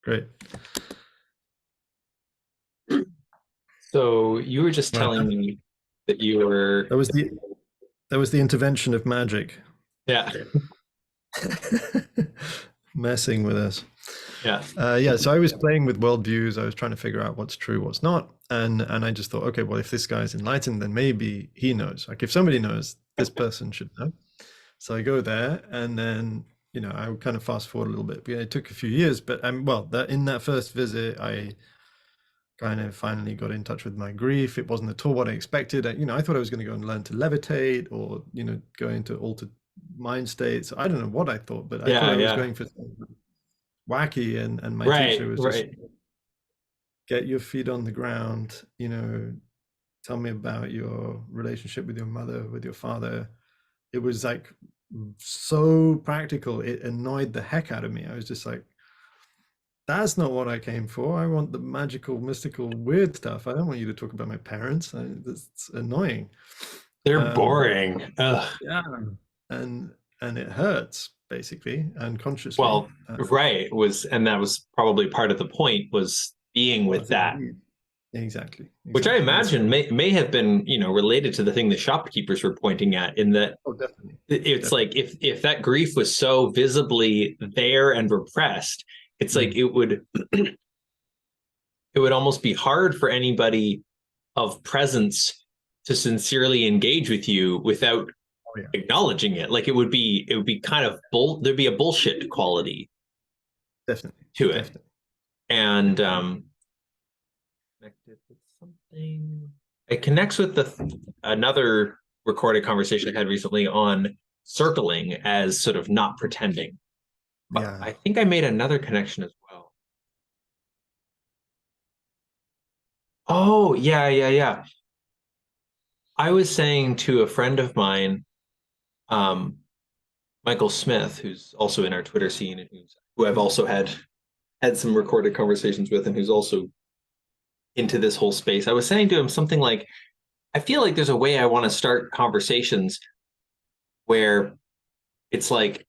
Great. So you were just Well, telling me that you were, that was the intervention of magic. yeah, Messing with us. yeah, Yeah, so I was playing with worldviews. I was trying to figure out what's true, what's not, and I just thought, okay, well, if this guy's enlightened, then maybe he knows. Like, if somebody knows, this person should know. So I go there, and then I would kind of fast forward a little bit. But it took a few years, but in that first visit, I kind of finally got in touch with my grief. It wasn't at all what I expected. I thought I was going to go and learn to levitate, or go into altered mind states. I don't know what I thought, but I thought yeah, I was yeah. going for something wacky, and my teacher Right, was just, right. get your feet on the ground, tell me about your relationship with your mother, with your father. It was like so practical. It annoyed the heck out of me. I was just like, that's not what I came for. I want the magical, mystical, weird stuff. I don't want you to talk about my parents. That's annoying. They're Um, boring. Ugh. yeah, and it hurts basically, unconsciously. Well, right, and that was probably part of the point, was being with Was that, indeed. Exactly, which I exactly. And so, imagine may have been, related to the thing the shopkeepers were pointing at, in that oh, definitely, it's like, definitely. if that grief was so visibly there and repressed, it's like Mm. it would almost be hard for anybody of presence to sincerely engage with you without Oh yeah, acknowledging it. Like, it would be kind of there'd be a bullshit quality definitely, to it. definitely. And connected with something. It connects with another recorded conversation I had recently on circling as sort of not pretending. But Yeah. I think I made another connection as well. Oh, yeah, yeah, yeah. I was saying to a friend of mine, um, Michael Smith, who's also in our Twitter scene, and who I've also had some recorded conversations with, and who's also into this whole space. I was saying to him something like, I feel like there's a way I want to start conversations where it's like,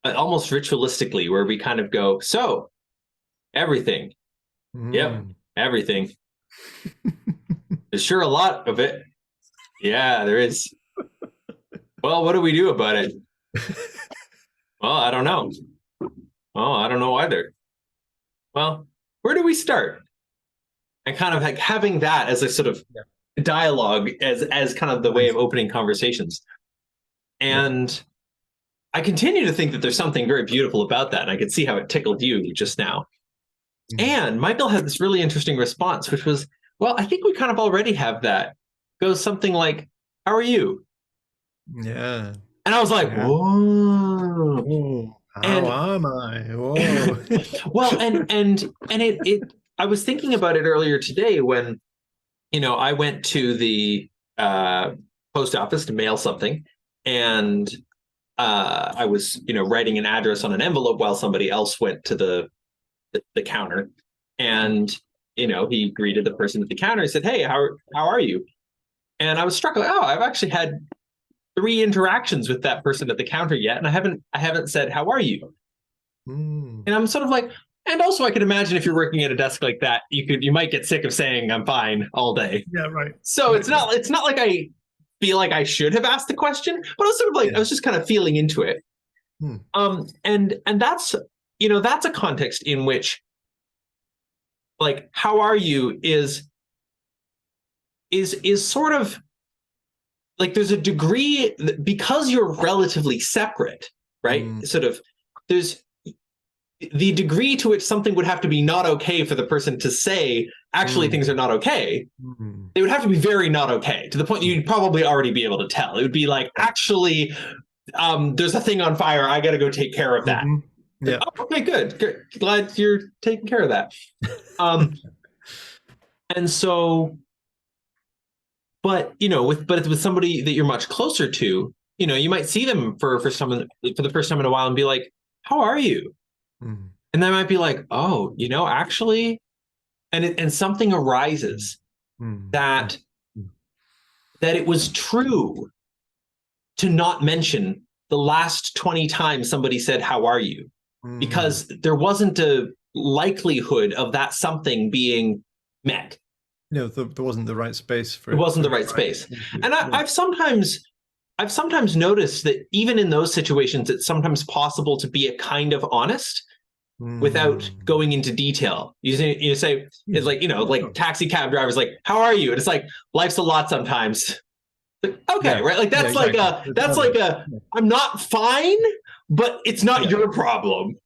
almost ritualistically, where we kind of go, so everything. Yep, Mm. everything. There's sure a lot of it. Yeah, there is. Well, what do we do about it? Well, I don't know. Oh, I don't know either. Well, where do we start? And kind of like having that as a sort of Yeah. dialogue, as kind of the way Nice. of opening conversations. Yep. And I continue to think that there's something very beautiful about that. And I could see how it tickled you just now. Mm. And Michael had this really interesting response, which was, well, I think we kind of already have that. Goes something like, how are you? Yeah. And I was like, Yeah. whoa. Oh, how And am I? Whoa. well, and I was thinking about it earlier today when, I went to the uh, post office to mail something, and I was, writing an address on an envelope while somebody else went to the counter, and he greeted the person at the counter. He said, "Hey, how are you?" And I was struck, like, oh, I've actually had 3 interactions with that person at the counter yet, and I haven't said, "How are you?" Mm. And I'm sort of like, and also I could imagine, if you're working at a desk like that, you might get sick of saying "I'm fine" all day. Yeah, right. So Right, right. it's not like I feel like I should have asked the question, but I was sort of like, I Yeah. was just kind of feeling into it. Mm. And that's, that's a context in which, like, how are you is sort of like, there's a degree, because you're relatively separate, right? Mm. Sort of, there's the degree to which something would have to be not okay for the person to say, actually, Mm. things are not okay. Mm. They would have to be very not okay, to the point Mm. you'd probably already be able to tell. It would be like, Yeah. actually, there's a thing on fire. I got to go take care of that. Mhm. Like, Yeah. oh, okay, good, good. Glad you're taking care of that. Um, and so, but with somebody that you're much closer to, you might see them for the first time in a while and be like, "How are you?" Mm. And they might be like, "Oh, actually," and something arises Mm. Mm. that Mm. it was true to not mention the last 20 times somebody said, "How are you?" Mm. Because there wasn't likelihood of that something being met. There wasn't the right space It wasn't for the it right to rise space. into. And Yeah. I've sometimes noticed that even in those situations, it's sometimes possible to be a kind of honest without Mm. going into detail. You say it's Yeah. like, Yeah, like sure. taxi cab drivers, like, how are you? And it's like, life's a lot sometimes. Like, okay, Yeah. right? Like Yeah, exactly. It's that's not like like, a yeah. I'm not fine, but it's not Yeah, your problem.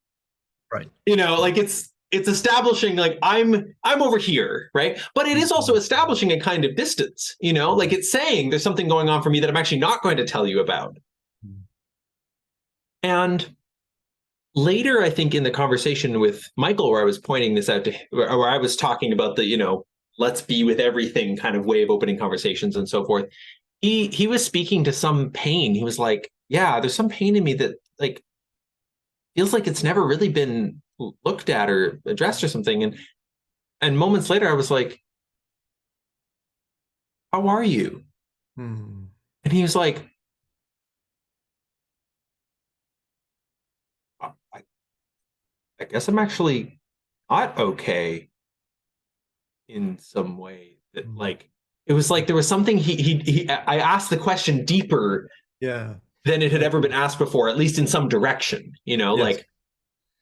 right. Right. Like it's establishing like I'm over here, right? But it is also Mhm. establishing a kind of distance, like it's saying there's something going on for me that I'm actually not going to tell you about. Mhm. And later, I think in the conversation with Michael, where I was pointing this out to, where I was talking about the, let's be with everything kind of way of opening conversations and so forth. He was speaking to some pain. He was like, yeah, there's some pain in me that like feels like it's never really been looked at or addressed or something. And moments later, I was like, how are you? Hmm. And he was like, I, I guess I'm actually not okay in some way. That Hmm. like it was like there was something I asked the question deeper Yeah. than it had I ever see. been asked before, at least in some direction, Yes. like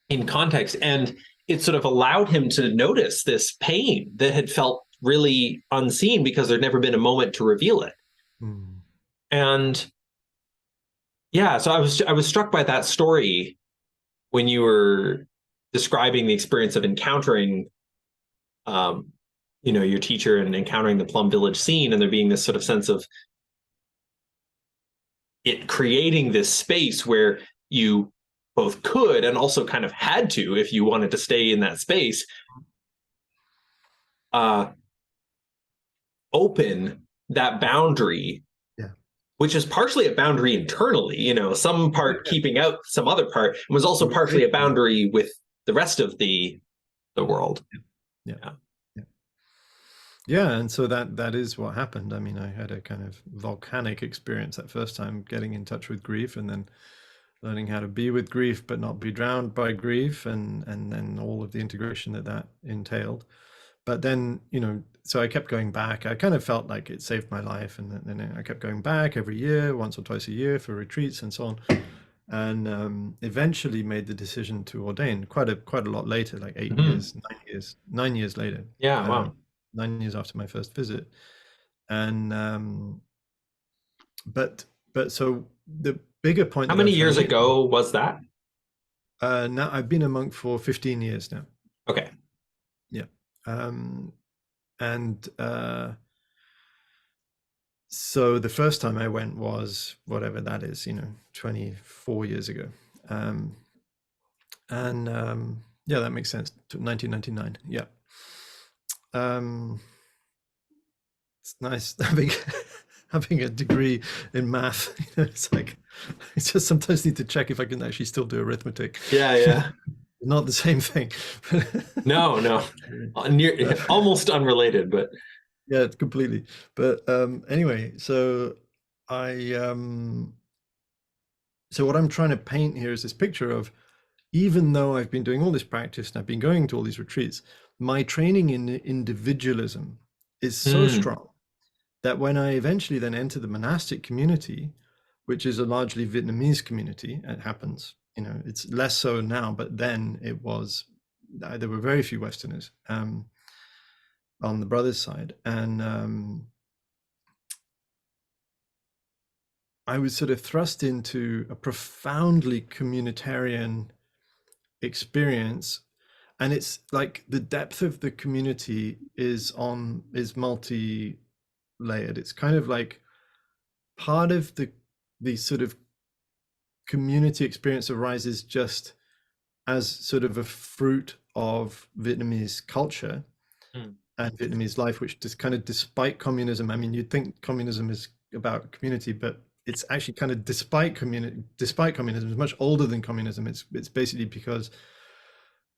in context. And it sort of allowed him to notice this pain that had felt really unseen because there'd never been a moment to reveal it. Hmm. And yeah, so I was struck by that story when you were describing the experience of encountering um, your teacher and encountering the Plum Village scene, and there being this sort of sense of it creating this space where you both could and also kind of had to, if you wanted to stay in that space, uh, open that boundary, Yeah. which is partially a boundary internally, some part Yeah. keeping out some other part, and was also partially a Communication. boundary with the rest of the world. Yeah. Yeah. Yeah. Yeah. Yeah, and so that is what happened. I mean, I had a kind of volcanic experience that first time getting in touch with grief, and then learning how to be with grief but not be drowned by grief, and then all of the integration that entailed. But then, so I kept going back. I kind of felt like it saved my life, and then I kept going back every year, once or twice a year for retreats and so on. And eventually made the decision to ordain quite a lot later, like Mhm. 9 years later, Yeah. um, Wow. 9 years after my first visit. And but so the bigger point How that I many was trying years to make, ago was that? now I've been a monk for 15 years now. Okay. Yeah. um, and So the first time I went was whatever that is, 24 years ago. Um, and Yeah, that makes sense. 1999. Yeah. Um, it's nice having having a degree in math. It's like I just sometimes need to check if I can actually still do arithmetic. Yeah. Yeah. Not the same thing. No. No. But, Almost unrelated, but yeah, completely. But anyway, I so what I'm trying to paint here is this picture of, even though I've been doing all this practice and I've been going to all these retreats, my training in individualism is so mm, strong that when I eventually then enter the monastic community, which is a largely Vietnamese community, it happens, it's less so now, but then it was, there were very few Westerners on the brothers' side. And I was sort of thrust into a profoundly communitarian experience, and it's like the depth of the community is multi-layered. It's kind of like part of the sort of community experience arises just as sort of a fruit of Vietnamese culture mm, and Vietnamese life, which just kind of, despite communism, I mean, you'd think communism is about community, but it's actually kind of despite communism, it's much older than communism. It's basically because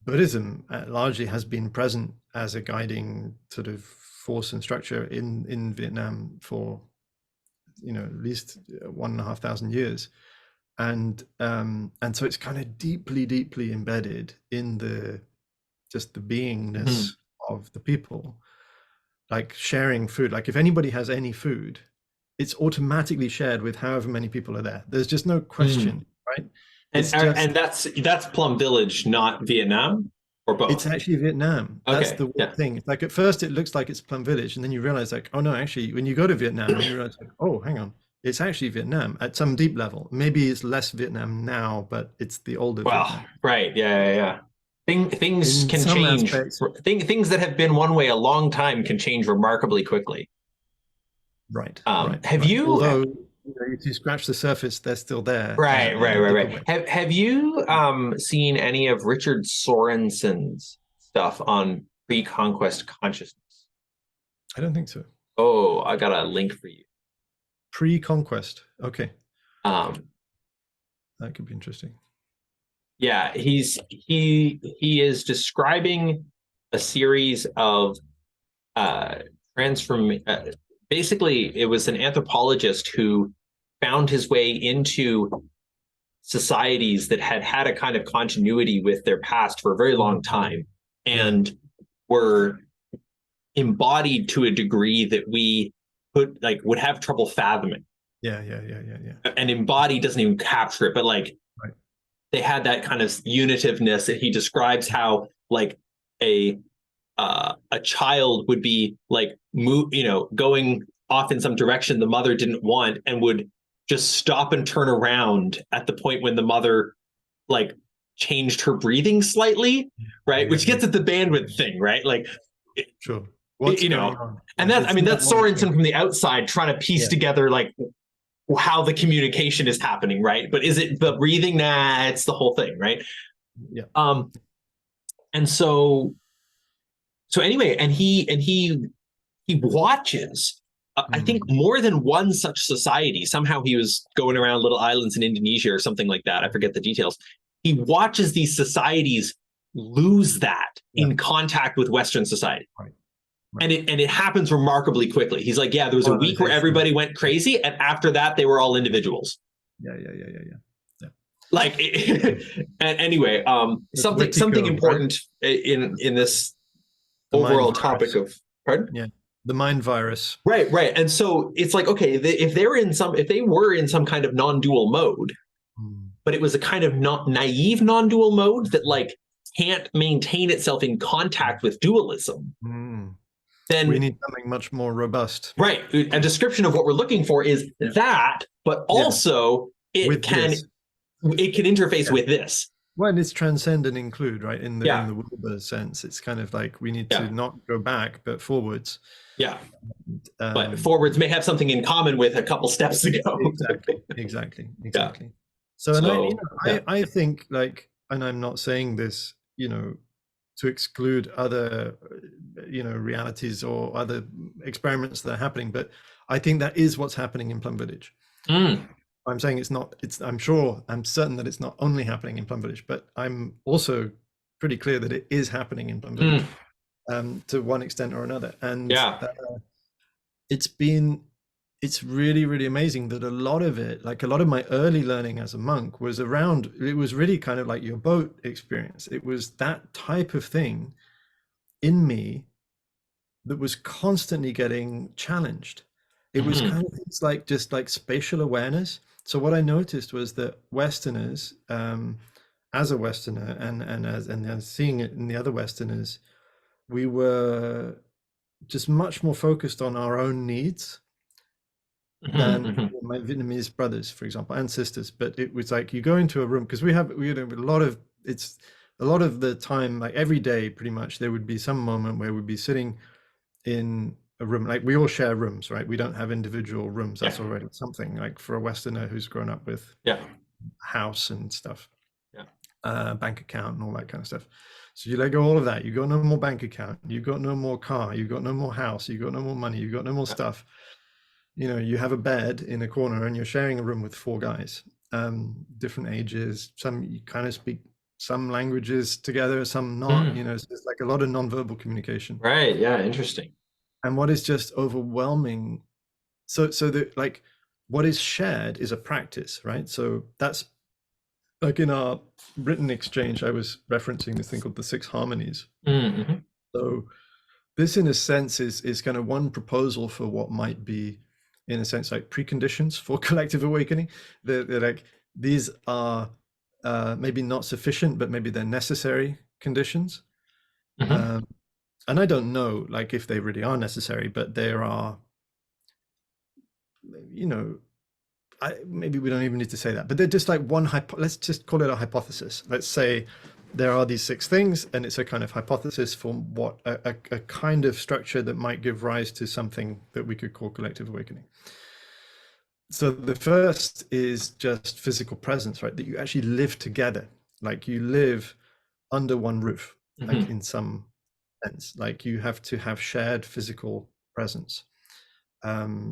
Buddhism largely has been present as a guiding sort of force and structure in Vietnam for at least 1,500 years, and so it's kind of deeply embedded in just the Mhm. beingness of the people, like sharing food. Like if anybody has any food, it's automatically shared with however many people are there. There's just no Mm. question, right? It's just And that's Plum Village, not Vietnam, or it's both. actually Vietnam. That's Okay, the weird yeah. thing. Like at first it looks like it's Plum Village, and then you realize like, oh no, actually, when you go to Vietnam, then you realize like, oh, hang on, it's actually Vietnam at some deep level. Maybe it's less Vietnam now, but it's the older Well, Vietnam. right, yeah, yeah, yeah. Things In can some change. aspects, Things that have been one way a long time can change remarkably quickly. right, Have right. you? Although if you scratch the surface, they're still there Right, in right, a right, bigger right. way. Have you seen any of Richard Sorensen's stuff on pre-conquest consciousness? I don't think so. Oh, I got a link for you. Pre-conquest. Okay, Um, that could be interesting. yeah, he is describing a series of transform. Basically, it was an anthropologist who found his way into societies that had had a kind of continuity with their past for a very long Mhm. time Yeah, and were embodied to a degree that we would have trouble fathoming. yeah. And embody doesn't even capture it, but like Right. they had that kind of unitiveness that he describes how like a a child would be like going off in some direction the mother didn't want and would just stop and turn around at the point when the mother like changed her breathing slightly, right? Yeah, Which yeah. gets at the bandwidth thing, right? Like Sure. What's you going know, on? and Yeah, that's I it's mean not that's one Sorensen thing. from the outside trying to piece Yeah, together like how the communication is happening, right? But is it the breathing? Nah, it's the whole thing, right? yeah. Um, and so anyway, he watches. I think Mm. more than one such society. Somehow he was going around little islands in Indonesia or something like that. I forget the details. He watches these societies lose that Yeah, in contact with Western society. right, right. And it happens remarkably quickly. He's like, yeah, there was a week where Colonization. everybody went Yeah, crazy, and after that, they were all individuals. yeah. Yeah. Like, and anyway, The something politico, right? important in this The mind overall topic virus. of pardon. Yeah, the mind virus. Right, right. And so it's like, okay, if they were in some kind of non-dual mode, Mm. but it was a kind of not naive non-dual mode that like can't maintain itself in contact with dualism, Mm. We then need something much more robust. right, a description of what we're looking for is Yeah, that, but yeah. also With this. it can interface Yeah. with this. Well, and it's transcend and include, right? In Yeah, the Wilbur sense, it's kind of like we need to yeah, not go back, but forwards. yeah. But Um, forwards may have something in common with a couple steps ago. Yeah. exactly. So, and So yeah. I think like, and I'm not saying this, to exclude other, realities or other experiments that are happening, but I think that is what's happening in Plum Village. Mm, I'm saying it's not, I'm certain that it's not only happening in Plum Village, but I'm also pretty clear that it is happening in Plum mm, Village, to one extent or another. And yeah. it's been it's really really amazing that a lot of it, like a lot of my early learning as a monk, was around, it was really kind of like your boat experience. It was that type of thing in me that was constantly getting challenged. It was Hmm. kind of things like just like spatial awareness. So what I noticed was that Westerners, as a Westerner, and seeing it in the other Westerners, we were just much more focused on our own needs Hmm. than Hmm. my Vietnamese brothers, for example, and sisters. But it was like you go into a room, because we a lot of, it's a lot of the time, like every day, pretty much, there would be some moment where we'd be sitting in a room, like we all share rooms, right? We don't have individual rooms. Yeah. That's already something, like for a Westerner who's grown up with Yeah. house and stuff, Yeah. bank account and all that kind of stuff. So you let go all of that. You got no more bank account. You got no more car. You got no more house. You got no more money. You got no more Yeah. stuff. You have a bed in a corner and you're sharing a room with four guys, different ages. Some you kind of speak some languages together, some not. Mm. So it's like a lot of nonverbal communication. Right. Yeah. Interesting. And what is just overwhelming, so that like what is shared is a practice, right? So that's Like in our written exchange, I was referencing this thing called the Six Harmonies. Mm-hmm. So this, in a sense, is kind of one proposal for what might be, in a sense, like preconditions for collective awakening. They're like these are maybe not sufficient, but maybe they're necessary conditions. Mm-hmm. Um, and I don't know, like if they really are necessary, but there are, you know, maybe we don't even need to say that, but they're just like one let's just call it a hypothesis. Let's say there are these six things, and it's a kind of hypothesis for what a kind of structure that might give rise to something that we could call collective awakening. So the first is just physical presence, right? That you actually live together, like you live under one roof, like Mm-hmm. in some sense, like you have to have shared physical presence.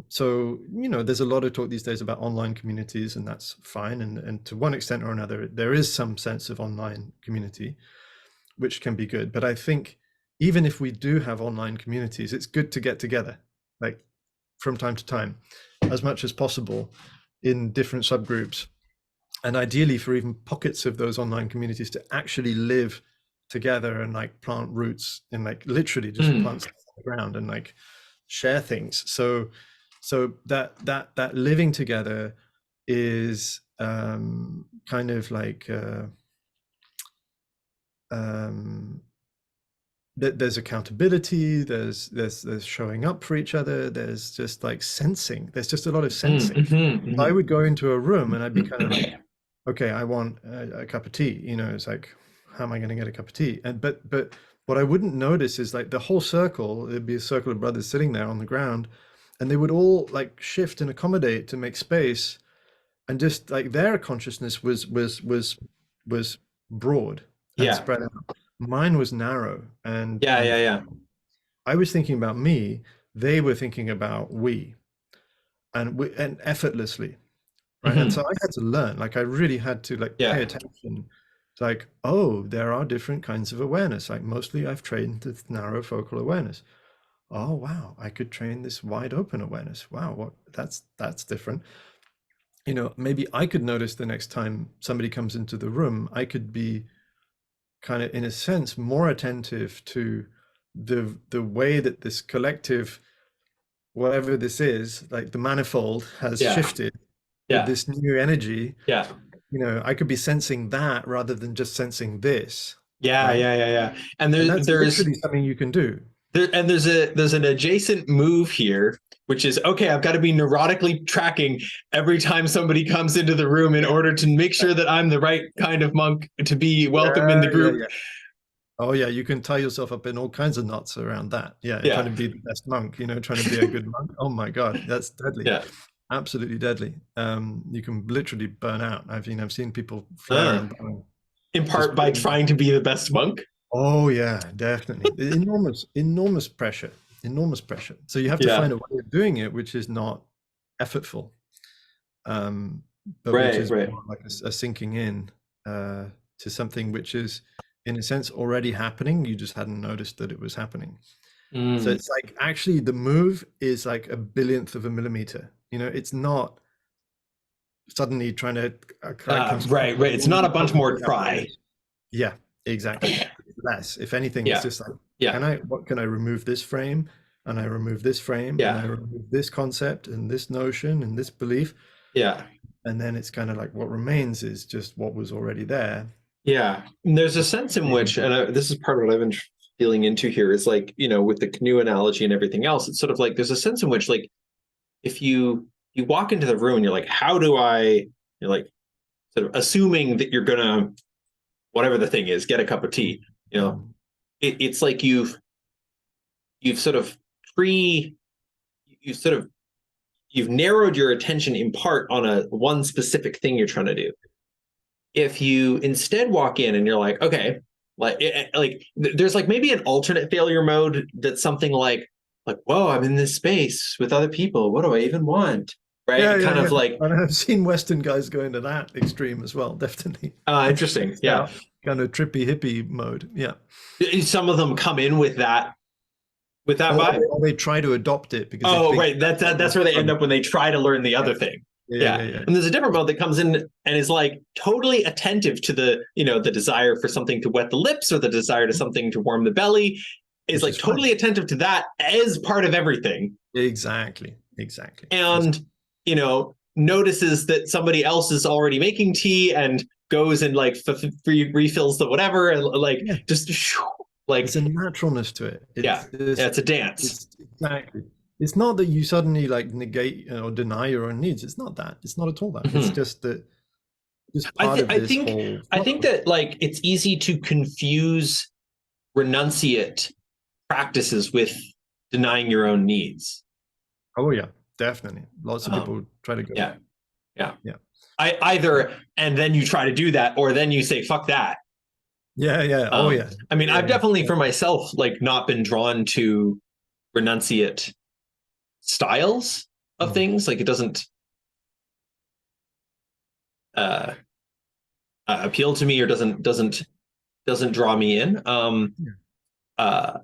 So, there's a lot of talk these days about online communities, and that's fine. And to one extent or another, there is some sense of online community, which can be good. But I think even if we do have online communities, it's good to get together, like from time to time, as much as possible in different subgroups. And ideally for even pockets of those online communities to actually live together and like plant roots and like literally just Mm. plant stuff on the ground and like share things. So that living together is kind of like um, there's accountability, there's showing up for each other, there's just like sensing, there's just a lot of sensing. I Mm-hmm. would go into a room and I'd be kind of like, okay, I want a cup of tea. It's like, how am I going to get a cup of tea? And but what I wouldn't notice is like the whole circle. It'd be a circle of brothers sitting there on the ground, and they would all like shift and accommodate to make space, and just like their consciousness was broad and Yeah. spread out. Mine was narrow, and Yeah. Yeah. Yeah. I was thinking about me. They were thinking about and effortlessly, right? And so Mm-hmm. I had to learn, like I really had to like pay Yeah. attention to like, oh, there are different kinds of awareness. Like mostly I've trained this narrow focal awareness. Oh wow, I could train this wide open awareness. Wow, what that's different. Maybe I could notice the next time somebody comes into the room, I could be kind of in a sense more attentive to the way that this collective, whatever this is, like the manifold has Yeah. shifted with Yeah. this new energy. Yeah. I could be sensing that rather than just sensing this, Yeah. right? Yeah. Yeah. Yeah. And And there, that's there's literally something you can do. there's an adjacent move here, which is okay. I've got to be neurotically tracking every time somebody comes into the room in order to make sure that I'm the right kind of monk to be welcome in Yeah, the yeah, group. yeah. Oh, yeah, you can tie yourself up in all kinds of knots around that. Yeah, and trying to Yeah. be the best monk, trying to be a good monk. Oh my God, that's deadly. Yeah. Absolutely deadly. You can literally burn out. I've seen people flare Uh, and burn in just part by trying to be the best monk. oh yeah, definitely. Enormous, enormous pressure. Enormous pressure. So you have to Yeah. find a way of doing it which is not effortful. um, but which Right. is Right. more like a sinking in to something which is, in a sense, already happening. You just hadn't noticed that it was happening. So Mm. it's like actually the move is like a billionth of a millimeter. It's not suddenly trying to construct Right. Right. It's not a bunch more try. awareness. Yeah, exactly. It's less. If anything, it's Yeah. just like, Yeah. what can I remove this frame? And I remove this frame, and I Yeah. remove this concept and this notion and this belief. Yeah. And then it's kind of like what remains is just what was already there. Yeah. And there's a sense in which, and this is part of what I've been feeling into here, is like, with the canoe analogy and everything else, it's sort of like there's a sense in which, like, if you walk into the room and you're like, how do I, you're like, sort of assuming that you're gonna, whatever the thing is, get a cup of tea, it's like you've sort of pre, you sort of you've narrowed your attention in part on a one specific thing you're trying to do. If you instead walk in and you're like, okay, like there's like maybe an alternate failure mode that's something like, whoa, I'm in this space with other people. What do I even want? Yeah, Right? yeah, Kind yeah. of like, And I've seen Western guys go into that extreme as well, definitely. interesting. Yeah. Yeah, kind of trippy hippie mode. Yeah. Some of them come in with that Or vibe. they try to adopt it because they Oh, think right. that's what That's makes where they end fun. up when they try to learn the Yeah. other thing. Yeah, Yeah. yeah, yeah. And there's a different mode that comes in and is like totally attentive to the, the desire for something to wet the lips or the desire to something to warm the belly, is Which like is fine. totally attentive to that as part of everything. Exactly, exactly. And, notices that somebody else is already making tea and goes and like refills the whatever and like Yeah, just like, there's a naturalness to it. yeah, yeah, it's a dance. It's exactly. It's not that you suddenly like negate or deny your own needs. It's not that. It's not at all that. It's Mhm. just that just part of I this think whole I think flow. that like it's easy to confuse renunciate practices with denying your own needs. Oh yeah, definitely. Lots of Um, people try to go yeah, there. yeah. Yeah. I either and then you try to do that, or then you say fuck that. Yeah, yeah. Oh yeah. I mean, Yeah, I've yeah. definitely for myself like not been drawn to renunciate styles of Mm. things. Like it doesn't uh, appeal to me or doesn't draw me in. Yeah. Uh, Well,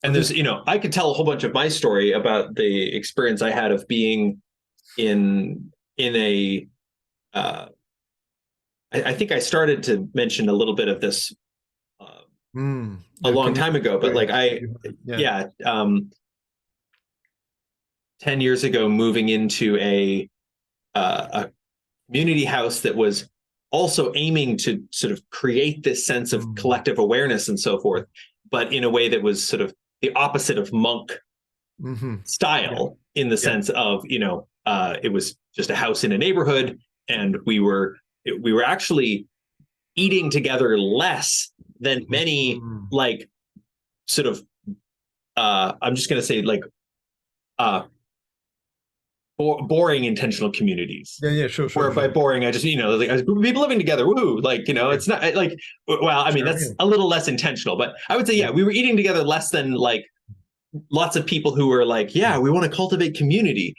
and there's I could tell a whole bunch of my story about the experience I had of being in a uh, I think I started to mention a little bit of this uh, a the long time community ago, but like experience I, you had. Yeah. yeah, 10 years ago, moving into a community house that was also aiming to sort of create this sense of Mm. collective awareness and so forth, but in a way that was sort of the opposite of monk Mm-hmm. Yeah. style in the Yeah. sense of, it was just a house in a neighborhood and we were actually eating together less than many Mm. like sort of I'm just going to say like uh boring intentional communities. Yeah, yeah, sure, sure, Where by sure. boring, I just like a group of people living together, woohoo! Like Yeah. it's not like well, I mean Share a that's meal. a little less intentional, but I would say Yeah. yeah, we were eating together less than like lots of people who were like, yeah, we want to cultivate community.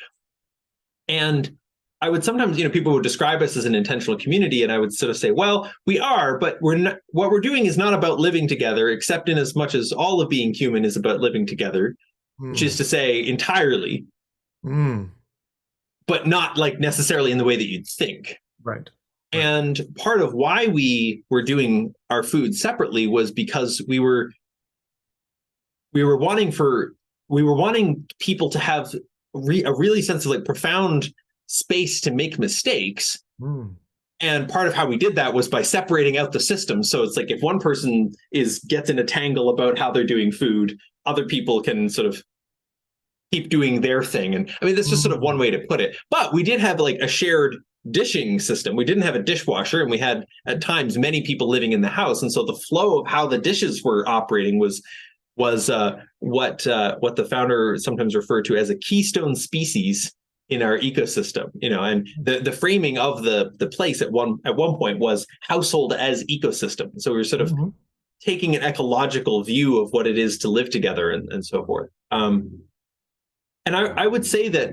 And I would sometimes, people would describe us as an intentional community, and I would sort of say, well, we are, but we're not. What we're doing is not about living together, except in as much as all of being human is about living together, which is Mm. to say, entirely, Mm. but not like necessarily in the way that you'd think. Right. Right. And part of why we were doing our food separately was because we were wanting for we were wanting people to have a really sense of like profound space to make mistakes. Mm. And part of how we did that was by separating out the system. So it's like if one person gets in a tangle about how they're doing food, other people can sort of keep doing their thing. And I mean, that's just sort of one Mm. way to put it. But we did have like a shared dishing system. We didn't have a dishwasher, and we had at times many people living in the house. And so the flow of how the dishes were operating was what the founder sometimes referred to as a keystone species in our ecosystem. And the framing of the place at one point was household as ecosystem. So we were sort of Mhm. taking an ecological view of what it is to live together and so forth. And I would say that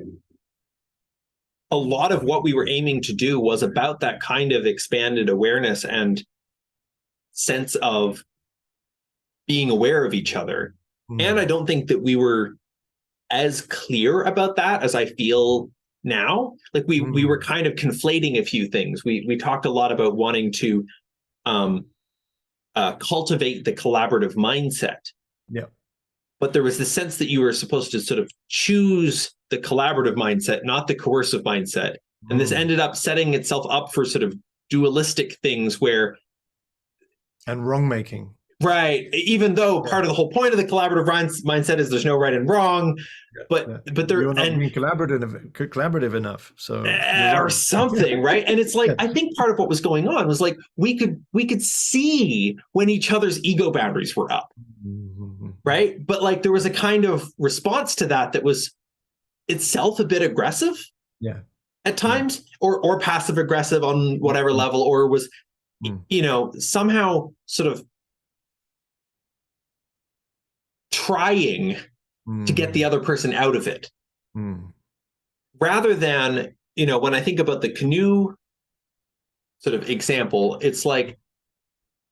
a lot of what we were aiming to do was about that kind of expanded awareness and sense of being aware of each other. And I Mm. don't think that we were as clear about that as I feel now. Like we were Mm. kind of conflating a few things. We talked a lot about wanting to um, cultivate the collaborative mindset, Yeah. but there was the sense that you were supposed to sort of choose the collaborative mindset, not the coercive mindset. And this Mm. ended up setting itself up for sort of dualistic things where, And wrong making. right, even though Yeah. part of the whole point of the collaborative mindset is there's no right and wrong, Yeah. but Yeah. there You're not and being collaborative enough, so you're or wrong. something, right? And it's like Yeah. I think part of what was going on was like we could see when each other's ego boundaries were up, Mhm. right? But like there was a kind of response to that was itself a bit aggressive Yeah. at Yeah. times, or passive aggressive on whatever Mm. level, or was Mm. somehow sort of trying to get the Mm. other person out of it, Mm. rather than when I think about the canoe sort of example, it's like,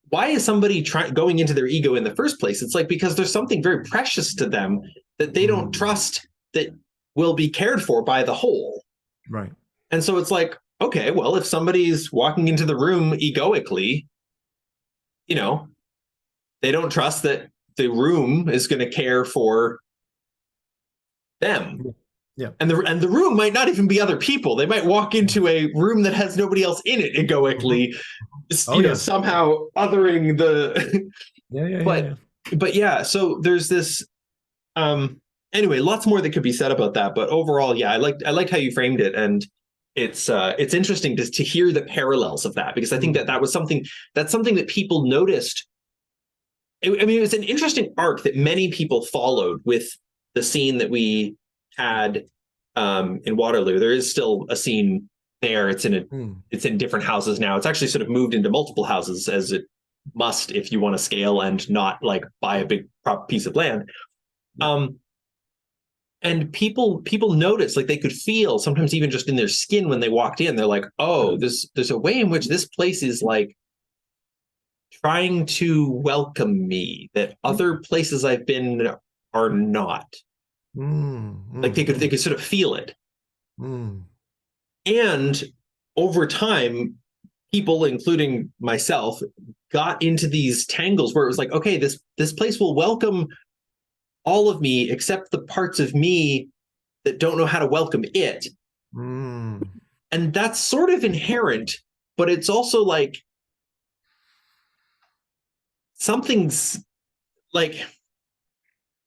why is somebody going into their ego in the first place? It's like because there's something very precious to them that they don't Mm. trust that will be cared for by the whole. Right. And so it's like, okay, well, if somebody's walking into the room egoically, you know, they don't trust that the room is going to care for them. Yeah. And the room might not even be other people. They might walk into a room that has nobody else in it Mhm. egoically, Oh yeah. somehow othering the Yeah, yeah, yeah, but yeah. yeah, so there's this anyway, lots more that could be said about that, but overall, yeah, I liked how you framed it, and it's interesting to hear the parallels of that, because I think that Mm. that was something that's something that people noticed. I mean, it was an interesting arc that many people followed with the scene that we had in Waterloo. There is still a scene there. Mm. It's in different houses now. It's actually sort of moved into multiple houses, as it must if you want to scale and not like buy a big piece of land. Yeah. Um, and people noticed, like they could feel sometimes even just in their skin when they walked in. They're like, oh, there's a way in which this place is like trying to welcome me that other places I've been are not. Mm, Like they mm, could they mm, could sort of feel it. mm, And over time, people, including myself, got into these tangles where it was like, okay, this place will welcome all of me except the parts of me that don't know how to welcome it. mm, And that's sort of inherent, but it's also like something's like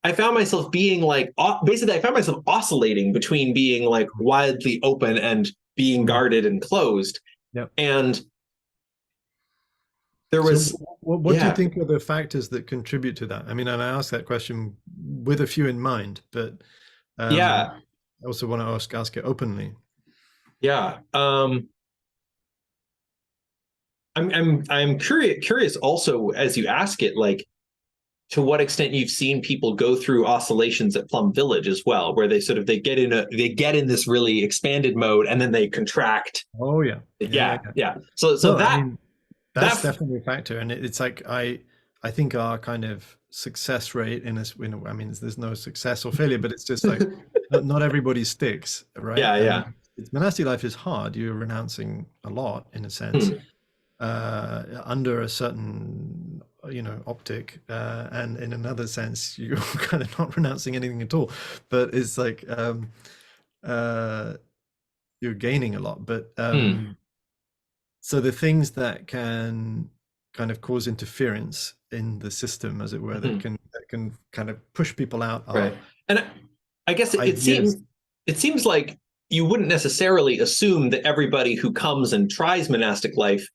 I found myself being like basically I found myself oscillating between being like wildly open and being mm. guarded and closed. Yep. And there So, was what do you yeah, think are the factors that contribute to that? I mean, and I ask that question with a few in mind, but um, yeah, I also want to ask it openly. yeah. I'm curious also as you ask it, like to what extent you've seen people go through oscillations at Plum Village as well, where they sort of they get in this really expanded mode and then they contract. Oh yeah, yeah, yeah, Yeah, yeah. yeah. So No, I that mean that's that definitely a factor, and it's like I think our kind of success rate in this, I mean, there's no success or failure, but it's just like not everybody sticks, right? yeah, And yeah. monastic life is hard. You're renouncing a lot in a sense, Hmm. under a certain optic, and in another sense you're kind of not renouncing anything at all, but it's like uh, you're gaining a lot, but Hmm. so the things that can kind of cause interference in the system, as it were, Hmm. that can kind of push people out are Right. And I guess ideas. it seems like you wouldn't necessarily assume that everybody who comes and tries monastic life,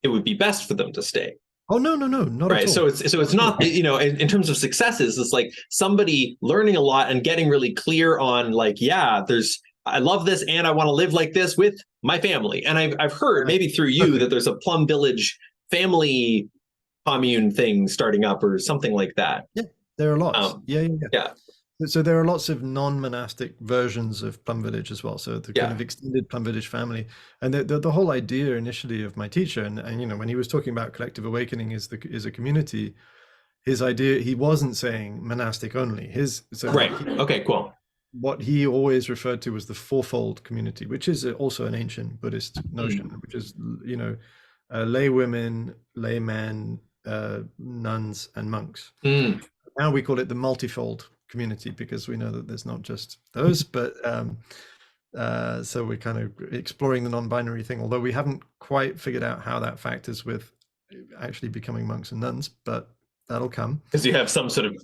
it would be best for them to stay. Oh no, no, no, not at Right. all. So Not it's at all. not, in terms of successes, it's like somebody learning a lot and getting really clear on like, yeah, I love this and I want to live like this with my family. And I've heard Right. maybe through you that Perfect. there's a Plum Village family commune thing starting up or something like that. Yeah, there are lots. Um, Yeah, yeah, yeah. yeah, So there are lots of non-monastic versions of Plum Village as well. So the kind yeah. of extended Plum Village family, and the whole idea initially of my teacher, and when he was talking about collective awakening is a community, his idea, he wasn't saying monastic only. Right. Okay, cool. What he always referred to was the fourfold community, which is also an ancient Buddhist notion, Mm. which is lay women, lay men, nuns, and monks. Mm. Now we call it the multifold community because we know that there's not just those, but so we're kind of exploring the non-binary thing, although we haven't quite figured out how that factors with actually becoming monks and nuns, but that'll come. Because you have some sort of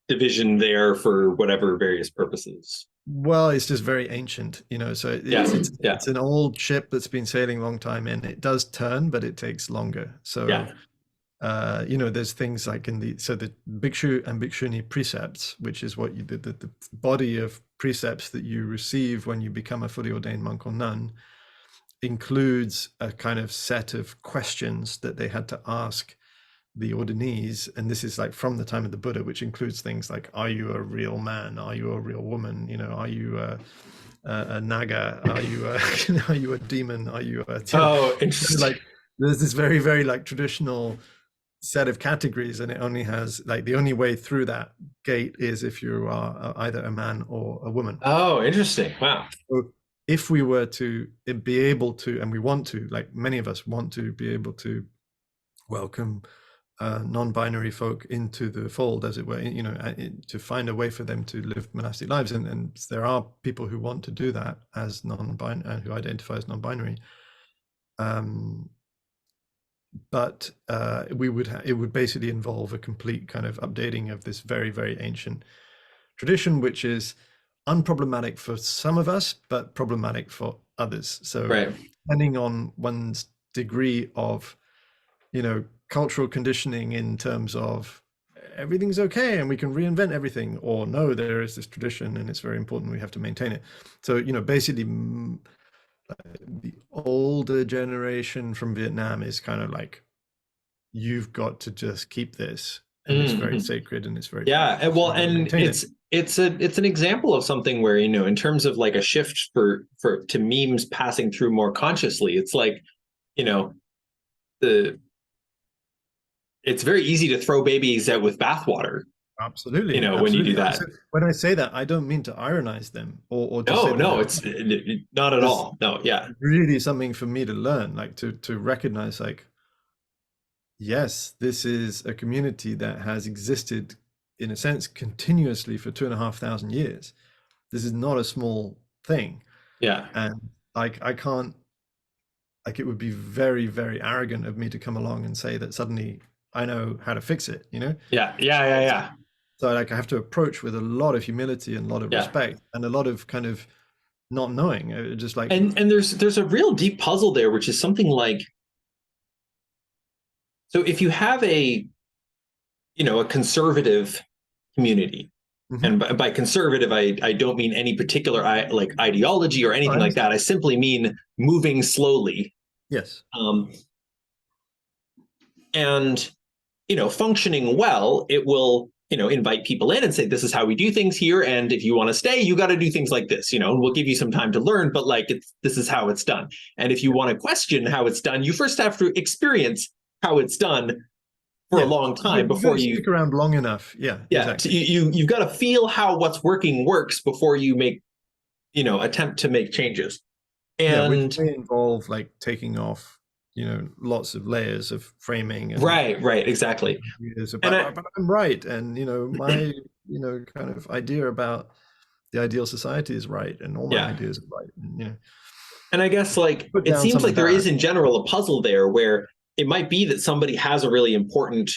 division there for whatever various purposes. Well, it's just very ancient, so Yeah, yeah, it's an old ship that's been sailing a long time, and it does turn, but it takes longer. So yeah. there's things like the bhikshu and bhikshuni precepts, which is what the body of precepts that you receive when you become a fully ordained monk or nun, includes a kind of set of questions that they had to ask the ordinees, and this is like from the time of the Buddha, which includes things like, are you a real man, are you a real woman, are you a naga, are you a are you a demon, are you a Oh, interesting. like there's this very, very like traditional set of categories, and it only has like the only way through that gate is if you are either a man or a woman. Oh, interesting. Wow. So if we were to be able to, and we want to, like many of us want to be able to welcome non-binary folk into the fold, as it were, to find a way for them to live monastic lives, and there are people who want to do that as non-binary and who identify as non-binary. But it would basically involve a complete kind of updating of this very, very ancient tradition, which is unproblematic for some of us, but problematic for others. So Right. depending on one's degree of, cultural conditioning in terms of everything's okay and we can reinvent everything, or no, there is this tradition and it's very important, we have to maintain it. So, basically the older generation from Vietnam is kind of like, you've got to just keep this, and it's very sacred and it's very, yeah. And well, you've got to and maintain it. it's an example of something where, in terms of like a shift to memes passing through more consciously, it's like, the it's very easy to throw babies out with bathwater, Absolutely, when you do absolutely. that. So when I say that, I don't mean to ironize them or to say No, that no, they're it's not at all. No, yeah, really something for me to learn, like to recognize, like, yes, this is a community that has existed in a sense continuously for 2,500 years. This is not a small thing. yeah, And like, I can't, like, it would be very, very arrogant of me to come along and say that suddenly I know how to fix it, yeah. So like, I have to approach with a lot of humility and a lot of Yeah. respect and a lot of kind of not knowing, just like, And there's a real deep puzzle there, which is something like, so if you have a conservative community, and by conservative, I don't mean any particular like ideology or anything like that. I simply mean moving slowly. Yes. And functioning well, it will invite people in and say, this is how we do things here, and if you want to stay, you got to do things like this, and we'll give you some time to learn, but like, this is how it's done. And if you want to question how it's done, you first have to experience how it's done for a long time before you stick around long enough. Yeah, exactly. You've got to feel how what's working works before you make attempt to make changes. And which may involve like taking off lots of layers of framing and right, exactly. but I'm right, and my kind of idea about the ideal society is right, and all my ideas are right, and I guess like it seems like there is in general a puzzle there where it might be that somebody has a really important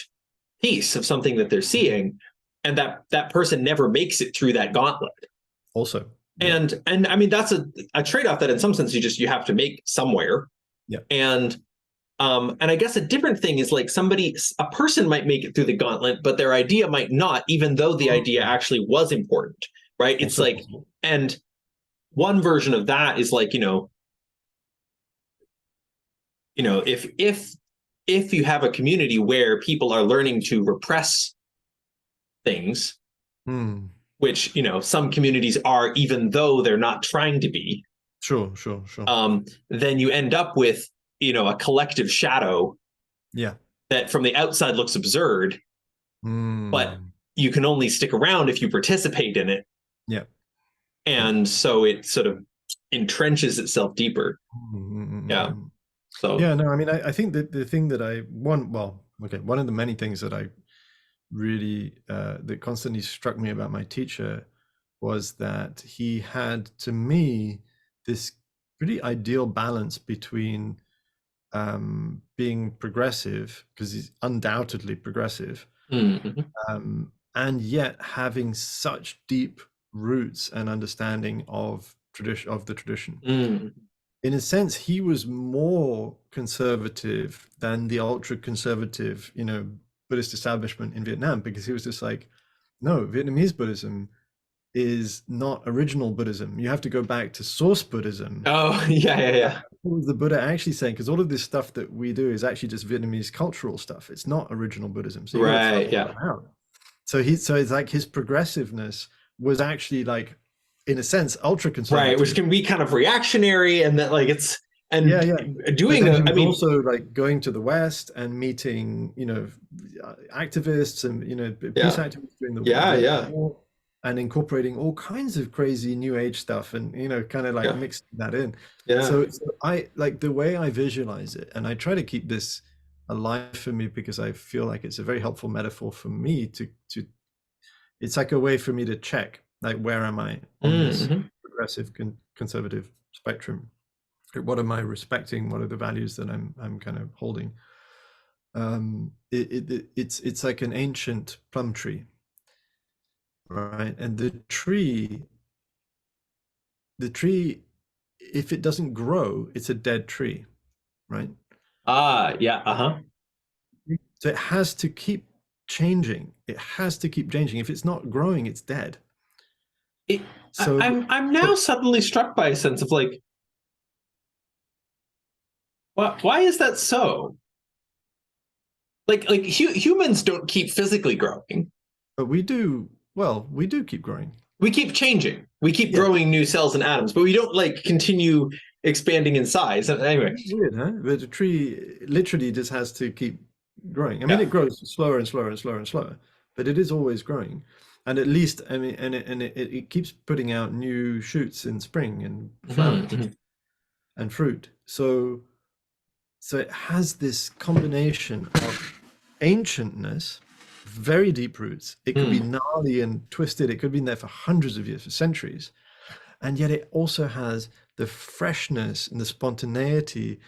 piece of something that they're seeing, and that person never makes it through that gauntlet also. And I mean, that's a trade-off that in some sense you have to make somewhere. And I guess a different thing is like a person might make it through the gauntlet, but their idea might not, even though the idea actually was important, right? It's like, and one version of that is like, if you have a community where people are learning to repress things, which some communities are, even though they're not trying to be, sure, then you end up with a collective shadow that from the outside looks absurd, but you can only stick around if you participate in it. And so it sort of entrenches itself deeper. So no, I mean, I think that the thing that one of the many things that I really that constantly struck me about my teacher was that he had, to me, this really ideal balance between being progressive, because he's undoubtedly progressive, and yet having such deep roots and understanding of the tradition. In a sense, he was more conservative than the ultra conservative, Buddhist establishment in Vietnam, because he was just like, no, Vietnamese Buddhism is not original Buddhism. You have to go back to source Buddhism. Oh, yeah. What was the Buddha actually saying? Because all of this stuff that we do is actually just Vietnamese cultural stuff. It's not original Buddhism. So right, yeah. So it's like his progressiveness was actually like, in a sense, ultra conservative, right, which can be kind of reactionary, and that like it's doing I mean, also like going to the West and meeting activists and peace activists during the war, and incorporating all kinds of crazy new age stuff and kind of like Yeah. mixing that in. Yeah. So I like the way I visualize it, and I try to keep this alive for me because I feel like it's a very helpful metaphor for me to it's like a way for me to check, like, where am I on this Mm-hmm. progressive conservative spectrum? What am I respecting? What are the values that I'm kind of holding? It's like an ancient plum tree, right? And the tree, if it doesn't grow, it's a dead tree, right? Ah, yeah. Uh-huh. So it has to keep changing. It has to keep changing. If it's not growing, it's dead. It, So, I'm now so suddenly struck by a sense of like, why is that so? Like humans don't keep physically growing. but we do, well, we do keep growing. We keep changing. We keep Yeah. growing new cells and atoms, but we don't like continue expanding in size. Anyway, Weird, huh? But a tree literally just has to keep growing. I mean, yeah. it grows slower and slower and slower and slower, but it is always growing. And at least, I mean, and it keeps putting out new shoots in spring and Mm-hmm, flowers mm-hmm. and fruit. So it has this combination of ancientness, very deep roots. It could be Mm. gnarly and twisted. It could have been there for hundreds of years, for centuries. And yet it also has the freshness and the spontaneity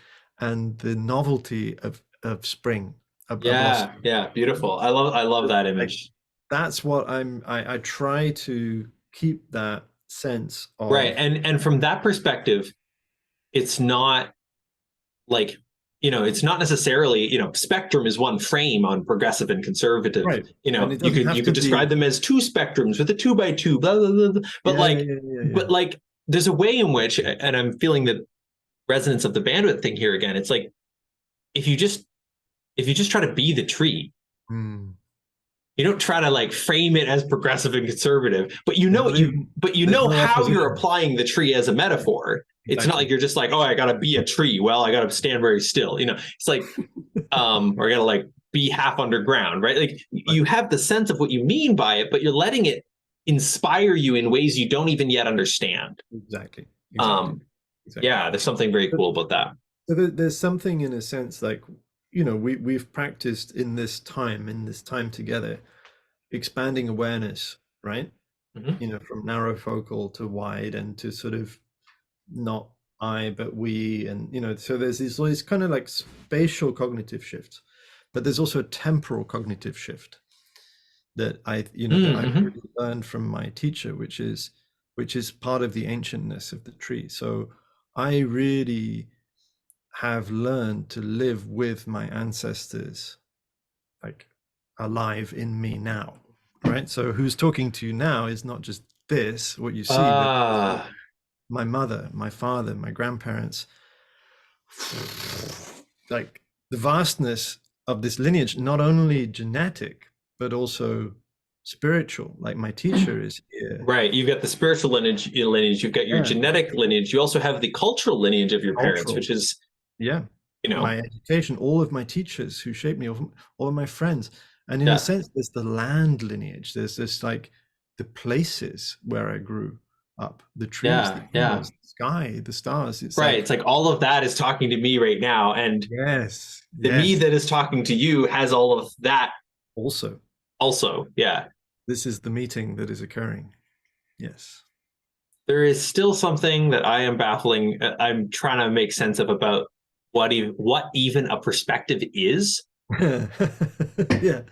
and the novelty of spring, a Yeah, blossom. yeah, beautiful. I love that Like, image. that's what I try to keep that sense Right. of. And from that perspective, it's not like, it's not necessarily, spectrum is one frame on progressive and conservative. Right. And it You doesn't could have you to could be. describe them as two spectrums with a 2 by 2, blah blah blah. But Yeah, yeah, like, yeah, yeah, yeah. but like, there's a way in which, and I'm feeling the resonance of the bandwidth thing here again. It's like if you just if you just try to be the tree, Hmm. you don't try to like frame it as progressive and conservative, but There's not even, you there's know no how you're opposition. applying the tree as a metaphor. It's not like Exactly. you're just like, oh, I gotta be a tree. Well, I gotta stand very still. It's like, or I gotta like be half underground, right? Like Right. you have the sense of what you mean by it, but you're letting it inspire you in ways you don't even yet understand. Exactly. Exactly. Um, Exactly. yeah, there's something very But cool about that. so there's something in a sense like, we've practiced in this time together, expanding awareness, right? Mm-hmm. From narrow focal to wide and to sort of not I, but we. And, so there's these kind of like spatial cognitive shifts, but there's also a temporal cognitive shift that I've Mm-hmm. really learned from my teacher, which is part of the ancientness of the tree. So I really have learned to live with my ancestors, like, alive in me now, right? So who's talking to you now is not just this, what you see, but also Ah, my mother, my father, my grandparents, like the vastness of this lineage, not only genetic, but also spiritual. Like, my teacher is here. right. You've got the spiritual lineage. You've got your Yeah, genetic lineage. You also have the cultural lineage of your parents, cultural. which is, Yeah. you know, My education, all of my teachers who shaped me, all of my friends. And in a yeah, sense, there's the land lineage. There's this, like, the places where I grew up, the trees, the yeah, yeah. animals, the sky, the stars. It's Right. like, It's like all of that is talking to me right now. And yes, the me yes. that is talking to you has all of that Also, also. Yeah. this is the meeting that is occurring. Yes. There is still something that I am baffling. I'm trying to make sense of about what even a perspective is. Yeah.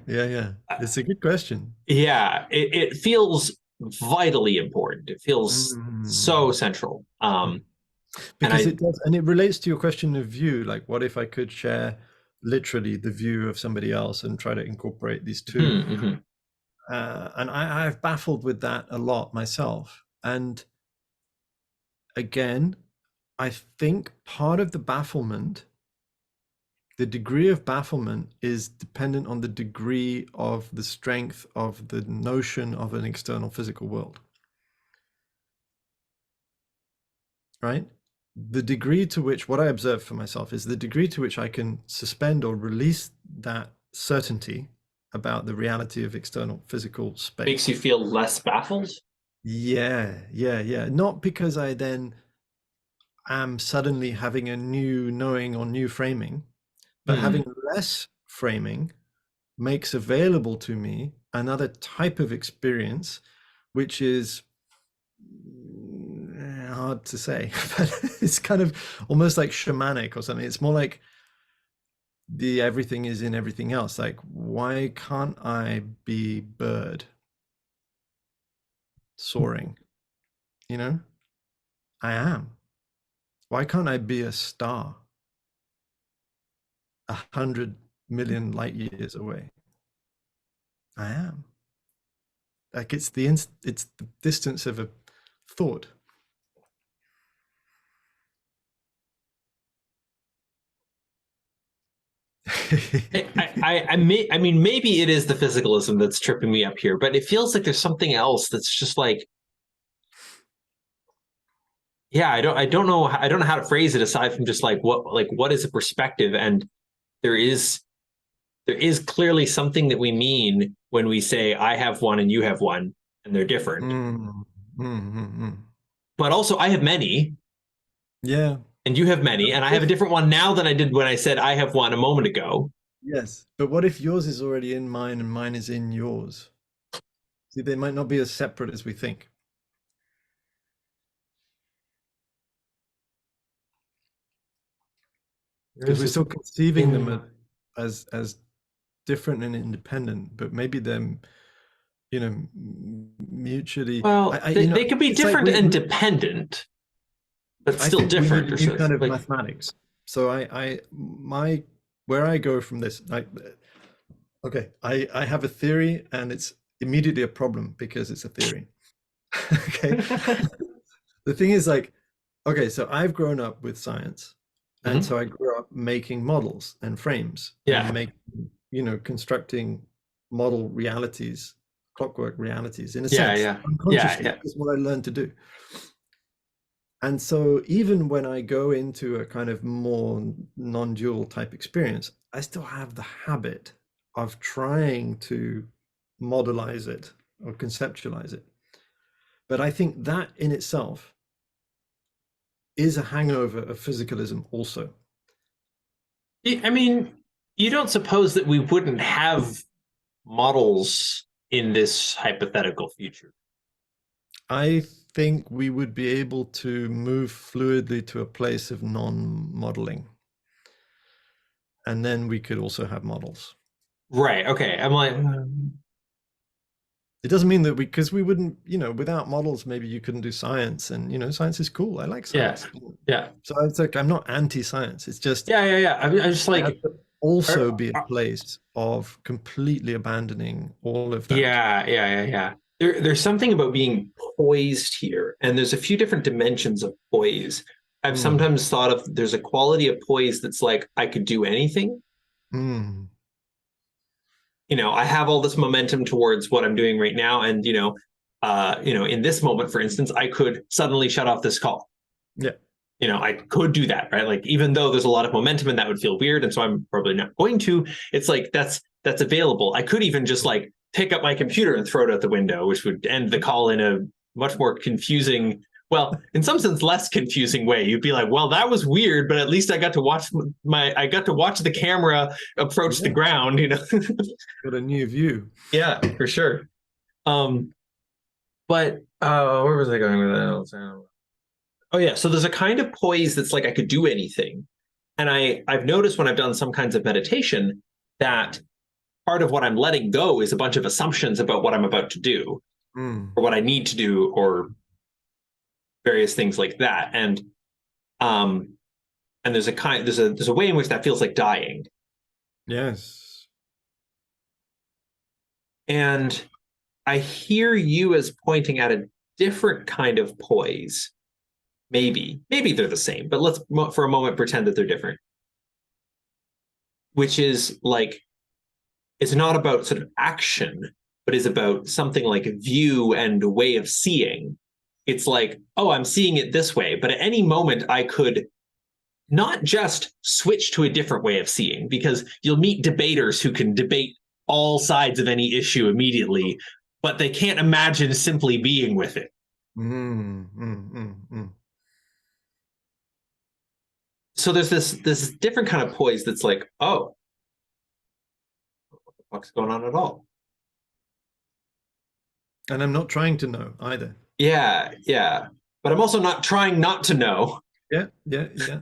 Yeah, yeah. It's a good question. Yeah, it feels vitally important. It feels so Mm. central. And Because it does, and it relates to your question of view. Like, what if I could share literally the view of somebody else and try to incorporate these two? mhm. And I've baffled with that a lot myself. And again, I think part of the degree of bafflement is dependent on the degree of the strength of the notion of an external physical world, right? The degree to which, what I observe for myself is the degree to which I can suspend or release that certainty about the reality of external physical Makes space. you feel less baffled. Yeah, yeah, yeah. Not because I then am suddenly having a new knowing or new framing, but Hmm. having less framing makes available to me another type of experience, which is hard to say, but it's kind of almost like shamanic or something. It's more like the everything is in everything else. Like, why can't I be bird soaring? You know, I am. Why can't I be a star 100 million light years away? I am. Like it's the distance of a thought. I mean, maybe it is the physicalism that's tripping me up here, but it feels like there's something else that's just like, yeah, I don't know how to phrase it aside from just like what is a perspective? And there is, there is clearly something that we mean when we say I have one and you have one, and they're different. Mm, mm. But also, I have many, Yeah. and you have But many, and I what have a if, different one now than I did when I said I have one a moment ago. yes, but what if yours is already in mine and mine is in yours? See, they might not be as separate as we think because Yours we're is still conceiving in them my. as different and independent, but maybe them, mutually. Well, they could be It's like different and dependent, but I still think we need different. a Or new so, kind of like, mathematics. So where I go from this, okay, I have a theory and it's immediately a problem because it's a theory. Okay. The thing is like, okay, so I've grown up with science. And mhm. so I grew up making models and frames and Yeah, constructing model realities, clockwork realities in a yeah, sense, yeah, yeah, unconsciously. yeah. That's what I learned to do. And so even when I go into a kind of more non-dual type experience, I still have the habit of trying to modelize it or conceptualize it. But I think that in itself is a hangover of physicalism also. I mean, you don't suppose that we wouldn't have models in this hypothetical future? I think we would be able to move fluidly to a place of non-modeling. And then we could also have models. Right. Okay. I'm like, It doesn't mean that because we wouldn't, without models, maybe you couldn't do science. And, science is cool. I like yeah, science. yeah, So it's like, I'm not anti-science. It's just, yeah, yeah, yeah. I'm just it has like, to also are, be a are, place of completely abandoning all of that. yeah, yeah, yeah, yeah. There's something about being poised here, and there's a few different dimensions of poise. I've Mm, sometimes thought of there's a quality of poise that's like I could do anything. mm, I have all this momentum towards what I'm doing right now, and in this moment, for instance, I could suddenly shut off this call. yeah. I could do that, right? Like, even though there's a lot of momentum and that would feel weird, and so I'm probably not going to. It's like that's available. I could even just like pick up my computer and throw it out the window, which would end the call in a much more confusing, well, in some sense, less confusing way. You'd be like, well, that was weird, but at least I got to watch I got to watch the camera approach the Yeah. ground. Got a new view. Yeah, for sure. Um, but where was I going with that? Oh yeah, so there's a kind of poise that's like I could do anything. And I've noticed when I've done some kinds of meditation that part of what I'm letting go is a bunch of assumptions about what I'm about to do Mm, or what I need to do or various things like that. Um and there's a way in which that feels like dying. yes. And I hear you as pointing at a different kind of poise. Maybe they're the same, but let's for a moment pretend that they're different, which is like it's not about sort of action, but is about something like view and a way of seeing. It's like, oh, I'm seeing it this way, but at any moment I could not just switch to a different way of seeing, because you'll meet debaters who can debate all sides of any issue immediately, but they can't imagine simply being with it. So there's this different kind of poise that's like, oh, what the fuck's going on at all? And I'm not trying to know either. Yeah, yeah. But I'm also not trying not to know. Yeah, yeah, yeah,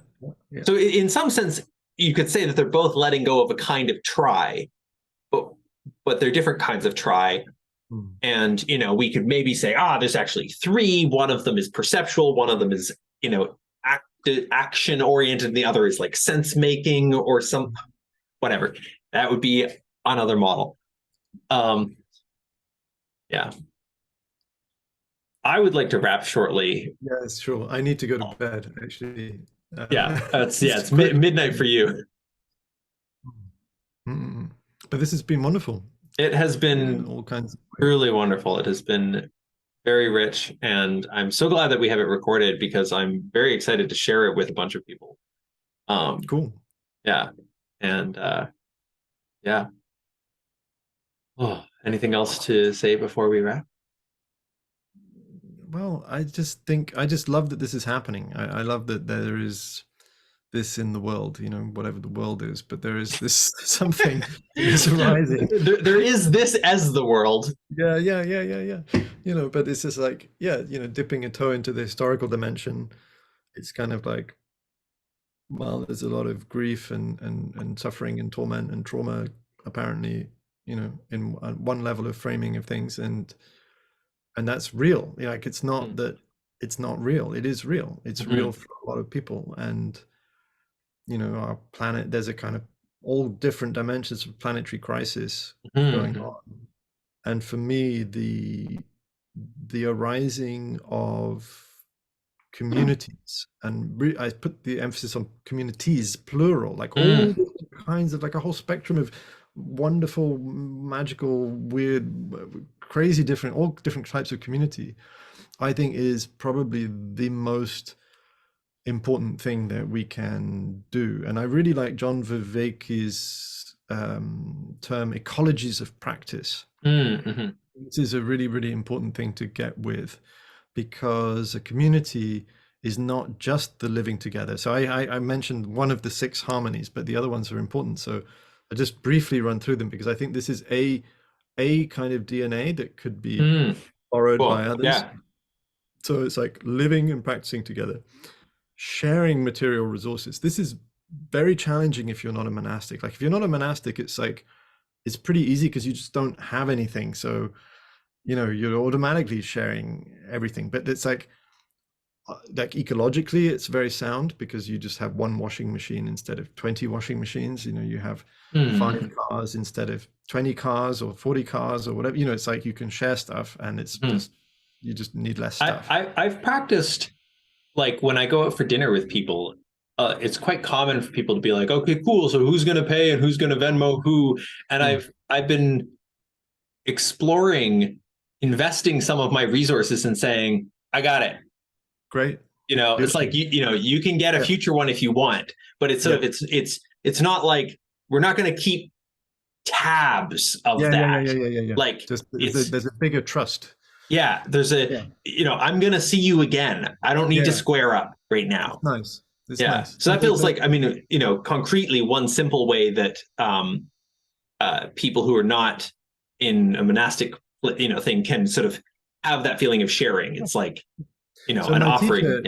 yeah. So in some sense, you could say that they're both letting go of a kind of try, but they're different kinds of try. And we could maybe say, there's actually three. One of them is perceptual, one of them is, action oriented, and the other is like sense making or some whatever. That would be another model. Yeah. I would like to wrap shortly. Yes, sure. I need to go to bed, actually. It's midnight for you. But this has been wonderful. It has been all kinds of truly wonderful. It has been very rich, and I'm so glad that we have it recorded because I'm very excited to share it with a bunch of people. Cool. Yeah. And yeah. Oh, anything else to say before we wrap? Well, I just love that this is happening. I love that there is this in the world, whatever the world is, but there is this something is arising. There is this as the world. Yeah. But it's just like, dipping a toe into the historical dimension. It's kind of like, well, there's a lot of grief and suffering and torment and trauma, apparently, in one level of framing of things, and that's real. Like, it's not that it's not real. It is real. It's real for a lot of people. And our planet, there's a kind of all different dimensions of planetary crisis going on. And for me, the arising of communities, and I put the emphasis on communities, plural, like all kinds of, like a whole spectrum of wonderful, magical, weird, crazy, all different types of community, I think is probably the most important thing that we can do. And I really like John Vervaeke's term ecologies of practice. This is a really, really important thing to get with, because a community is not just the living together. So I mentioned one of the 6 harmonies, but the other ones are important. So I just briefly run through them, because I think this is a kind of DNA that could be borrowed by others. Yeah. So it's like living and practicing together, sharing material resources. This is very challenging if you're not a monastic. Like, if you're not a monastic, it's like, it's pretty easy because you just don't have anything. So, you're automatically sharing everything. But it's like ecologically, it's very sound, because you just have one washing machine instead of 20 washing machines. You have 5 cars instead of 20 cars or 40 cars or whatever. It's like you can share stuff, and it's just, you just need less stuff. I've practiced, like, when I go out for dinner with people, it's quite common for people to be like, okay, cool, so who's going to pay and who's going to Venmo who? And I've been exploring investing some of my resources and saying, I got it. Great. Beautiful. It's like, you can get a future one if you want, but it's sort of, it's not like, we're not going to keep tabs of that. Yeah. Like, there's a bigger trust. Yeah, there's I'm going to see you again. I don't need to square up right now. Nice. It's nice. So that feels like, I mean, concretely, one simple way that people who are not in a monastic, thing can sort of have that feeling of sharing. It's like, so an offering.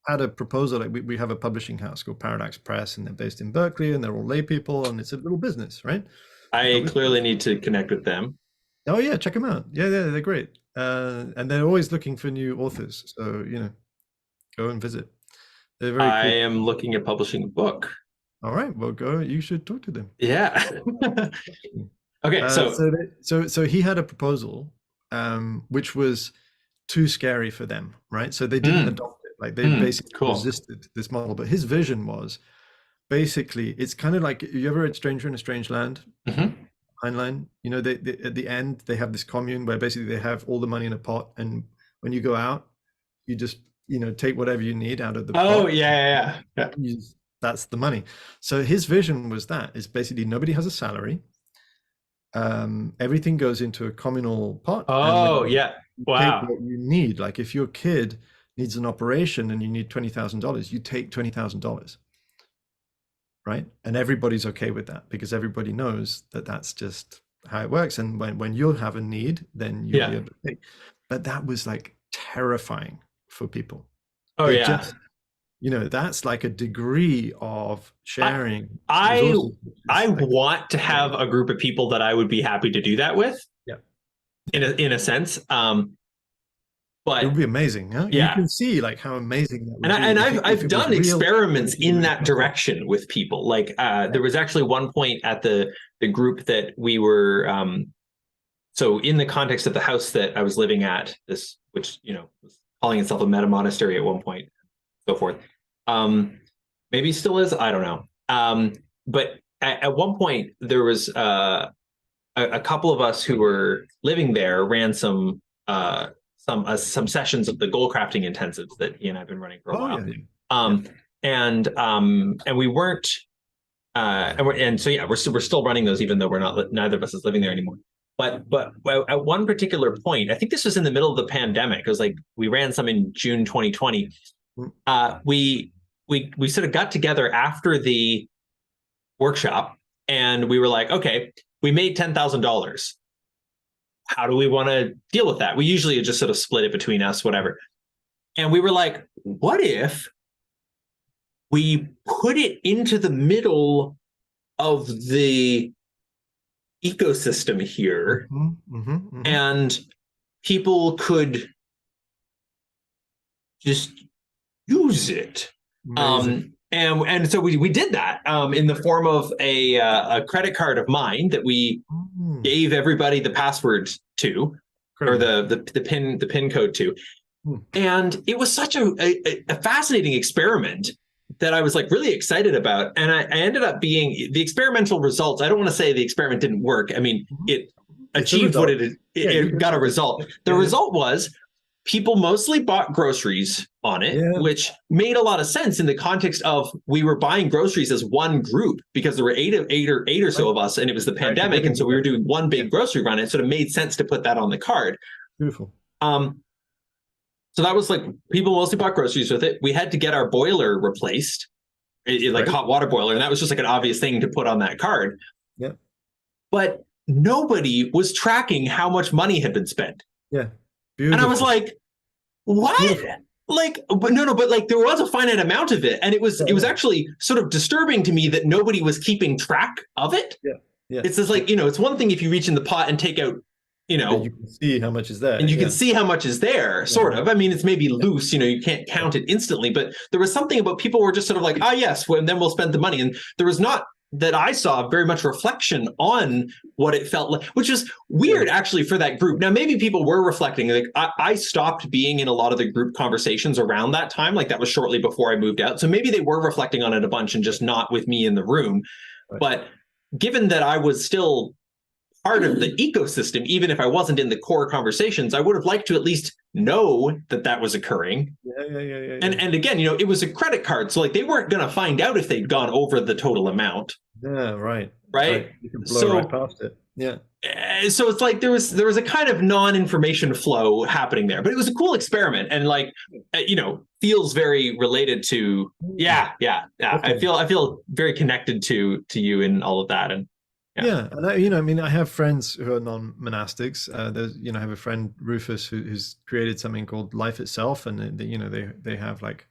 Had a proposal. Like, we have a publishing house called Paradox Press, and they're based in Berkeley, and they're all lay people, and it's a little business, right? I clearly need to connect with them. Oh yeah, check them out. Yeah, they're great. And they're always looking for new authors. So, go and visit. They're very cool. I am looking at publishing a book. All right, well, go. You should talk to them. Yeah. Okay, so he had a proposal, which was too scary for them, right? So they didn't adopt it. Like, they basically resisted this model. But his vision was basically, it's kind of like, you ever read Stranger in a Strange Land? Heinlein, they at the end, they have this commune where basically they have all the money in a pot, and when you go out, you just take whatever you need out of the pot. Oh yeah. That's the money. So his vision was that, is basically nobody has a salary. everything goes into a communal pot, and when Oh, yeah. you take Wow. what you need, like if your kid needs an operation and you need $20,000, you take $20,000, right? And everybody's okay with that because everybody knows that that's just how it works. And when you have a need, then you'll be Yeah. able to pay. But that was like terrifying for people. Oh, It yeah. just, that's like a degree of I sharing I resources. I It's like, want to have a group of people that I would be happy to do that with yeah, in yeah. a sense. It would But be amazing, huh? You yeah. can see like how amazing that would And be if I've it was done real experiments community in really that powerful. direction with people. Like Yeah. there was actually one point at the group that we were so in the context of the house that I was living at, this which was calling itself a meta monastery at one point, so forth. Um, Maybe still is. I don't know. But at one point there was a couple of us who were living there ran some sessions of the goal crafting intensives that he and I've been running for a Oh yeah, while. yeah, yeah. Um, and we weren't and so yeah, we're still running those even though we're not neither of us is living there anymore. But at one particular point, I think this was in the middle of the pandemic. It was like we ran some in June 2020. Mm. We sort of got together after the workshop and we were like, okay, we made $10,000. How do we want to deal with that? We usually just sort of split it between us, whatever. And we were like, what if we put it into the middle of the ecosystem here Mm-hmm, mm-hmm, mm-hmm. and people could just use it? Amazing. And so we did that in the form of a credit card of mine that we Mm, gave everybody the password to, or incredible. the pin code to. Mm. And it was such a fascinating experiment that I was like really excited about. And I ended up being the experimental results. I don't want to say the experiment didn't work. I mean, Mhm. it It's a achieved what result. Yeah, you it got got a something. result. The Yeah, result was people mostly bought groceries on it, yeah, which made a lot of sense in the context of we were buying groceries as one group because there were eight or so right. of us, and it was the Actually pandemic, and living so we were together. doing one Yeah, big grocery run. It sort of made sense to put that on the card. beautiful. Um, so that was like people mostly bought groceries with it. We had to get our boiler replaced, like Great. hot water boiler, and that was just like an obvious thing to put on that card. Yeah, But nobody was tracking how much money had been spent, yeah, and I was beautiful, like, "What?" beautiful. Like, but no, but like there was a finite amount of it, and Yeah, it was yeah, actually sort of disturbing to me that nobody was keeping track of it. yeah, yeah, It's just yeah. like it's one thing if you reach in the pot and take out, you But you know, can see how much is there. and you can Yeah, see how much is there, yeah, sort of. I mean, it's maybe yeah, loose, you can't yeah. count it instantly, but there was something about people were just sort of like, ah, yes, well, and then we'll spend the money. And there was not that I saw very much reflection on what it felt like, which is Yeah. weird actually for that group. Now, maybe people were reflecting. Like I stopped being in a lot of the group conversations around that time. Like that was shortly before I moved out. So maybe they were reflecting on it a bunch and just not with me in the room. Right. But given that I was still part of the ecosystem, even if I wasn't in the core conversations, I would have liked to at least know that that was occurring. Yeah, yeah, yeah, yeah, And yeah. and again, it was a credit card, so like they weren't going to find out if they'd gone over the total amount, Yeah, right, right. right? You can blow right So past it. Yeah. so it's like there was a kind of non-information flow happening there, but it was a cool experiment and like feels very related to Mm, yeah. I definitely. feel very connected to you in all of that and yeah. Yeah, and I mean, I have friends who are non-monastics. There's, I have a friend Rufus who's created something called Life Itself, and they have like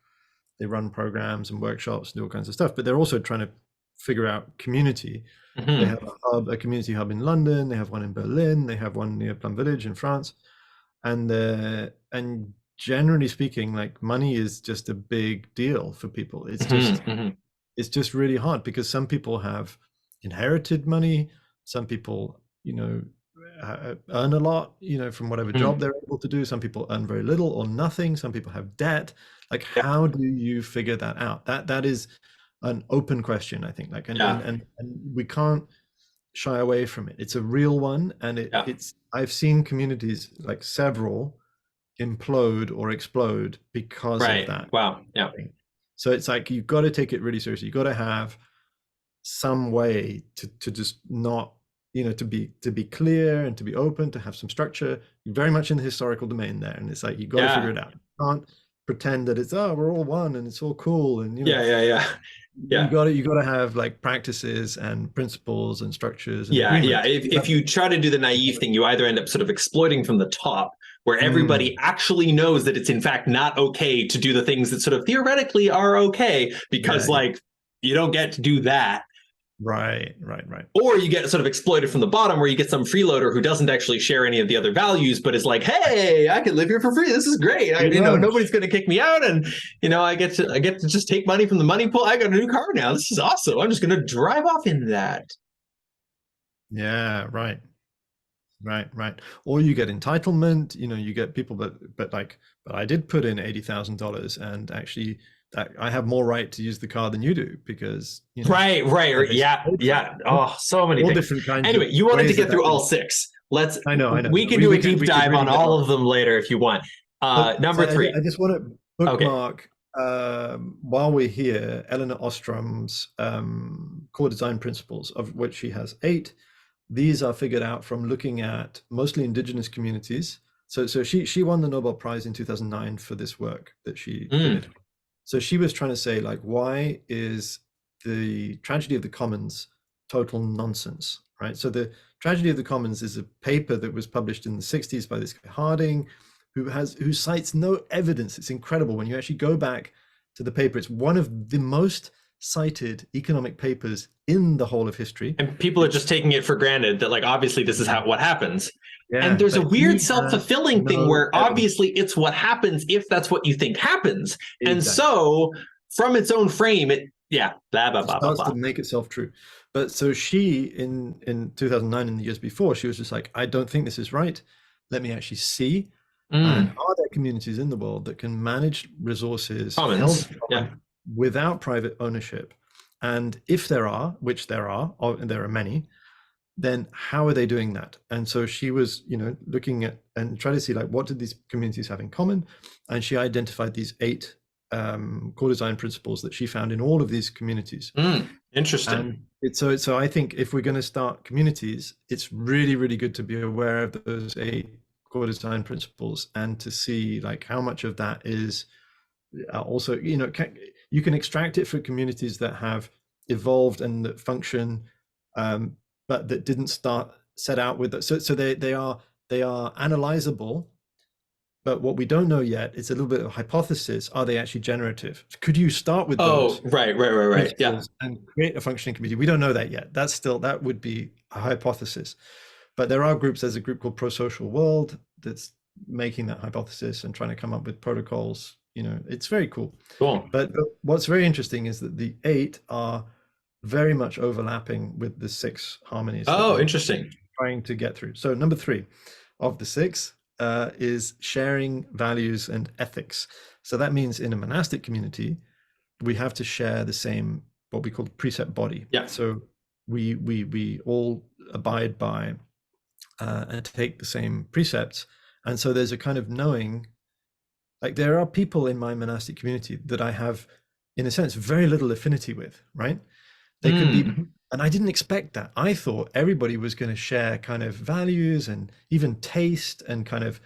they run programs and workshops and do all kinds of stuff. But they're also trying to figure out community. They have Mm-hmm. a community hub in London. They have one in Berlin. They have one near Plum Village in France, and generally speaking, like money is just a big deal for people. Mm-hmm. Mm-hmm. It's just really hard because some people have inherited money. Some people, earn a lot, from whatever job Mm-hmm. they're able to do. Some people earn very little or nothing. Some people have debt. Like, how do you figure that out? That is an open question, I think. Like, and Yeah. and and, and we can't shy away from it. It's a real one, and Yeah. it's I've seen communities like several implode or explode because of Right. that Wow. Yeah. thing. So it's like you've got to take it really seriously. You've got to have some way to just not to be clear and to be open, to have some structure, very much in the historical domain there. And it's like you got to figure Yeah. it out. You can't pretend that it's we're all one and it's all cool and Yeah. Yeah. Yeah. you Yeah. got to you got to have like practices and principles and structures and Yeah, yeah. agreements. If you try to do the naive thing, you either end up sort of exploiting from the top, where everybody Mm, actually knows that it's in fact not okay to do the things that sort of theoretically are okay, because yeah, yeah. like you don't get to do that. Right, right, right. Or you get sort of exploited from the bottom, where you get some freeloader who doesn't actually share any of the other values, but is like, "Hey, I can live here for free. This is great. Free Nobody's lunch. going to kick me out, and I get to just take money from the money pool. I got a new car now. This is awesome. I'm just going to drive off in that." Yeah, right. Right, right. Or you get entitlement, you get people but I did put in $80,000 and actually that I have more right to use the car than you do because, Right, right, I right. basically Yeah, paid for it. yeah. Oh, so many All things. different kinds of Anyway, you wanted to ways get that through all would, six. Let's I know. we can We, do a we could deep we could dive really on get all long. of them later if you want. So Number three. I just want to Okay. bookmark while we're here, Eleanor Ostrom's core design principles, of which she has 8. These are figured out from looking at mostly indigenous communities. So she won the Nobel Prize in 2009 for this work that she Mm. did. So she was trying to say, like, why is the tragedy of the commons total nonsense, right? So the tragedy of the commons is a paper that was published in the 60s by this guy Harding, who cites no evidence. It's incredible when you actually go back to the paper. It's one of the most cited economic papers in the whole of history. And people are It's just taking it for granted that like obviously this is how what happens. And yeah, there's a but weird he has self-fulfilling thing no where evidence. obviously it's what happens if that's what you think happens. And Exactly. so from its own frame, it yeah, blah blah It blah blah starts to blah. make itself true. But so she in 2009 and the years before, she was just like, I don't think this is right. Let me actually see. And Mm. are there communities in the world that can manage resources held Commons. in Yeah. common without private ownership? And if there are, which there are, and there are many, then how are they doing that? And so she was, looking at and trying to see like what did these communities have in common, and she identified these 8 core design principles that she found in all of these communities. Mm. Interesting. And so I think if we're going to start communities, it's really, really good to be aware of those 8 core design principles and to see like how much of that is also, you can extract it for communities that have evolved and that function, but that didn't set out with it. So they are analyzable, but what we don't know yet is a little bit of hypothesis. Are they actually generative? Could you start with Oh, those right, right, right, right. Yeah. principles and create a functioning community? We don't know that yet. That would be a hypothesis. But there are groups, there's a group called Pro-Social World that's making that hypothesis and trying to come up with protocols. It's very cool. Cool. But what's very interesting is that the 8 are very much overlapping with the 6 harmonies that Oh, we're interesting. trying to get through. So number 3 of the 6 is sharing values and ethics. So that means in a monastic community, we have to share the same, what we call precept body. Yeah. So we all abide by and take the same precepts. And so there's a kind of knowing, like there are people in my monastic community that I have, in a sense, very little affinity with, right? They could be, Mm. and I didn't expect that. I thought everybody was going to share kind of values and even taste and kind of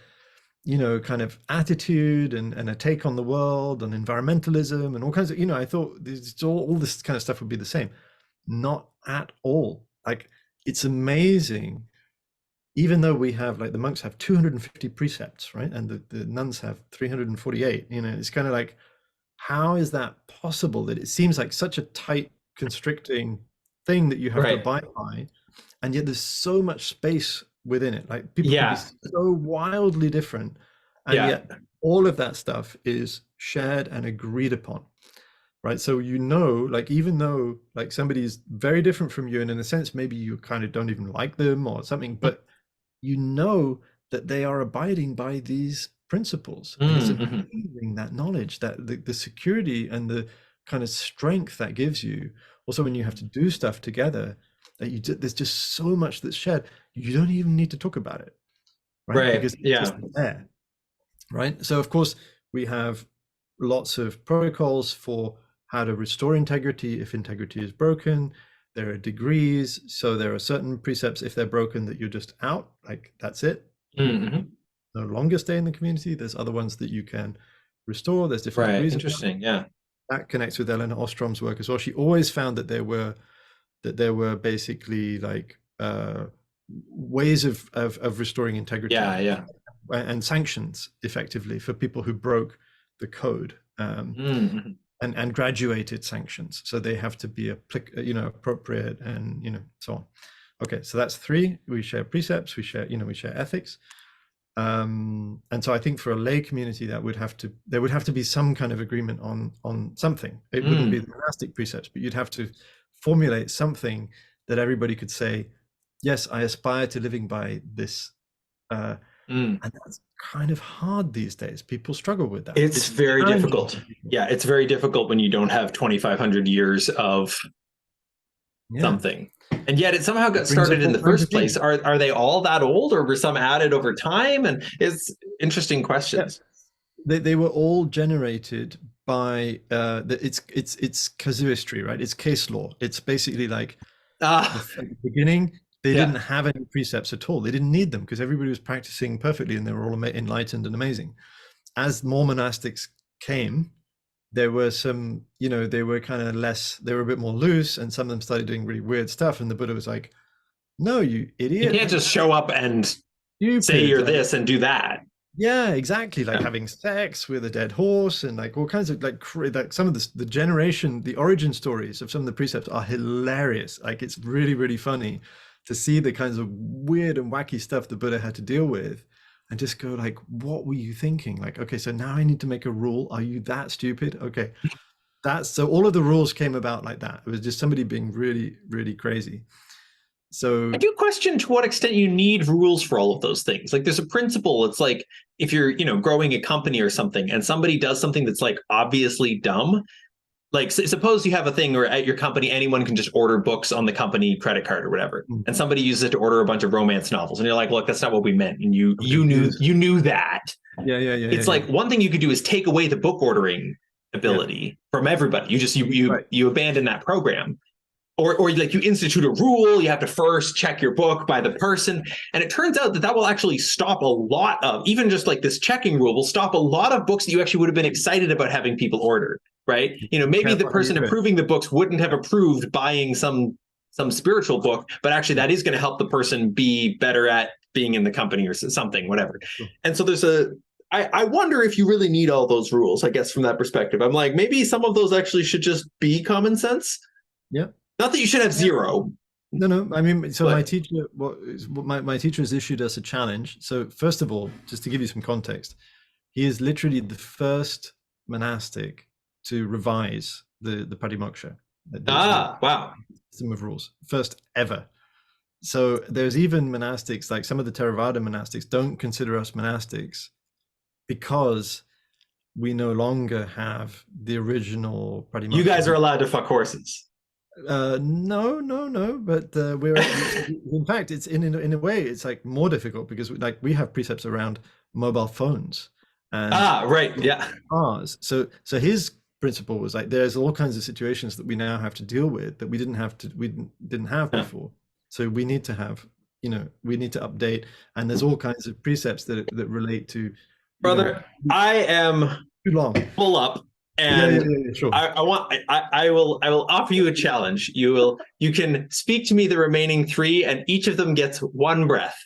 attitude and a take on the world and environmentalism and all kinds of, I thought all this kind of stuff would be the same. Not at all. Like it's amazing, even though we have like the monks have 250 precepts, right? And the nuns have 348, it's kind of like, how is that possible that it seems like such a tight constricting thing that you have to Right. abide by, and yet there's so much space within it. Like people can be Yeah. so wildly different, and Yeah. yet all of that stuff is shared and agreed upon, right? So like even though like somebody's very different from you, and in a sense maybe you kind of don't even like them or something, but that they are abiding by these principles. And it's Mm-hmm. amazing, that knowledge, that the security and the kind of strength that gives you. Also, when you have to do stuff together, there's just so much that's shared. You don't even need to talk about it, right? Right. Because it's just Yeah. there, right? So of course we have lots of protocols for how to restore integrity if integrity is broken. There are degrees, so there are certain precepts, if they're broken, that you're just out, like that's it. Mm-hmm. No longer stay in the community. There's other ones that you can restore. There's different Right. degrees of Interesting. Yeah. that. Connects with Eleanor Ostrom's work as well. She always found that there were basically like ways of restoring integrity Yeah. Yeah. and sanctions effectively for people who broke the code. Mm-hmm. And graduated sanctions, so they have to be appropriate, and so on. Okay, so that's three. We share precepts, we share ethics, and so I think for a lay community there would have to be some kind of agreement on something. It wouldn't be the monastic precepts, but you'd have to formulate something that everybody could say, yes, I aspire to living by this. And that's kind of hard these days. People struggle with that. It's very difficult. Yeah, it's very difficult when you don't have 2,500 years of something. And yet it somehow got started in the first place. Are they all that old, or were some added over time? And it's interesting questions. Yeah. They were all generated by it's casuistry, right? It's case law. It's basically like at the beginning, they didn't have any precepts at all. They didn't need them because everybody was practicing perfectly and they were all enlightened and amazing. As more monastics came, there were some, they were kind of less, they were a bit more loose, and some of them started doing really weird stuff. And the Buddha was like, no, you idiot. You can't just show up and say you're this and do that. Yeah, exactly. Like having sex with a dead horse and like all kinds of like some of the origin stories of some of the precepts are hilarious. Like it's really, really funny to see the kinds of weird and wacky stuff the Buddha had to deal with and just go like, what were you thinking? Like, okay, so now I need to make a rule. Are you that stupid? Okay. So all of the rules came about like that. It was just somebody being really, really crazy. So I do question to what extent you need rules for all of those things. Like there's a principle. It's like if you're, growing a company or something and somebody does something that's like obviously dumb, like suppose you have a thing where at your company, anyone can just order books on the company credit card or whatever. And somebody uses it to order a bunch of romance novels. And you're like, look, that's not what we meant. And you knew that. Yeah. It's like one thing you could do is take away the book ordering ability from everybody. You abandon that program. Or like you institute a rule, you have to first check your book by the person. And it turns out that will actually stop a lot of, even just like this checking rule will stop a lot of books that you actually would have been excited about having people order, right? Maybe the person approving the books wouldn't have approved buying some spiritual book, but actually that is going to help the person be better at being in the company or something, whatever. And so I wonder if you really need all those rules, I guess, from that perspective. I'm like, maybe some of those actually should just be common sense. Yeah. Not that you should have zero. No. I mean, so my teacher, my teacher has issued us a challenge. So first of all, just to give you some context, he is literally the first monastic to revise the Patimoksha. Wow. System of rules, first ever. So there's even monastics, like some of the Theravada monastics don't consider us monastics because we no longer have the original Patimoksha. You guys are allowed to fuck horses. No, but we're in fact it's in a way it's like more difficult because we have precepts around mobile phones and right, yeah, cars. So his principle was like there's all kinds of situations that we now have to deal with that we didn't have before. So we need to have we need to update, and there's all kinds of precepts that relate to brother. I am too long full up. And sure. I will offer you a challenge. You can speak to me the remaining three, and each of them gets one breath.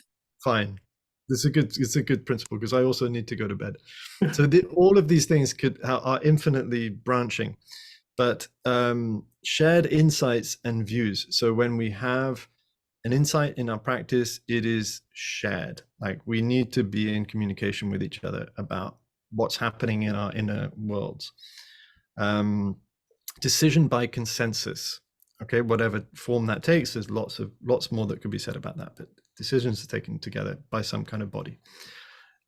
Fine. It's a good principle because I also need to go to bed. So all of these things are infinitely branching, but shared insights and views. So when we have an insight in our practice, it is shared. Like we need to be in communication with each other about what's happening in our inner worlds. Decision by consensus. Okay, whatever form that takes, there's lots more that could be said about that, but decisions are taken together by some kind of body.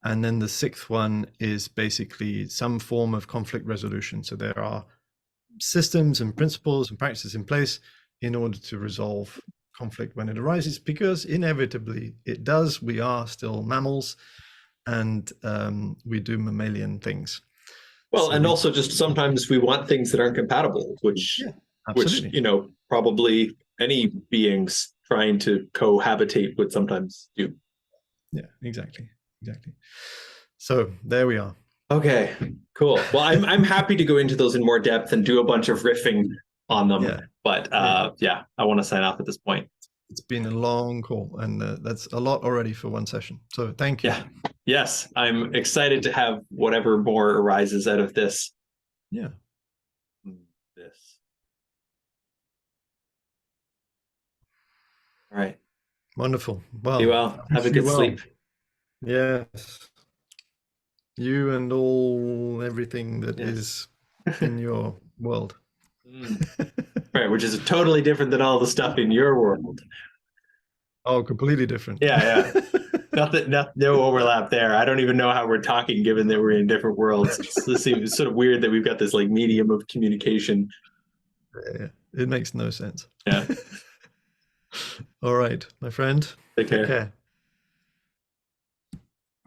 And then the sixth one is basically some form of conflict resolution. So there are systems and principles and practices in place in order to resolve conflict when it arises, because inevitably it does. We are still mammals, and we do mammalian things. Well, and also just sometimes we want things that aren't compatible, which probably any beings trying to cohabitate would sometimes do. Yeah, exactly. Exactly. So there we are. Okay, cool. Well, I'm happy to go into those in more depth and do a bunch of riffing on them. Yeah. But Yeah. yeah, I want to sign off at this point. It's been a long call, and that's a lot already for one session. So thank you. Yeah. Yes, I'm excited to have whatever more arises out of this. Yeah. This. All right. Wonderful. Be Well, well. I Have a wish you good well. sleep. Yes. You and everything that Yes. is in your world. Right, which is totally different than all the stuff in your world. Oh, completely different. Yeah. No overlap there. I don't even know how we're talking, given that we're in different worlds. It seems sort of weird that we've got this like medium of communication. Yeah, it makes no sense. Yeah. All right, my friend. Take Take care. care.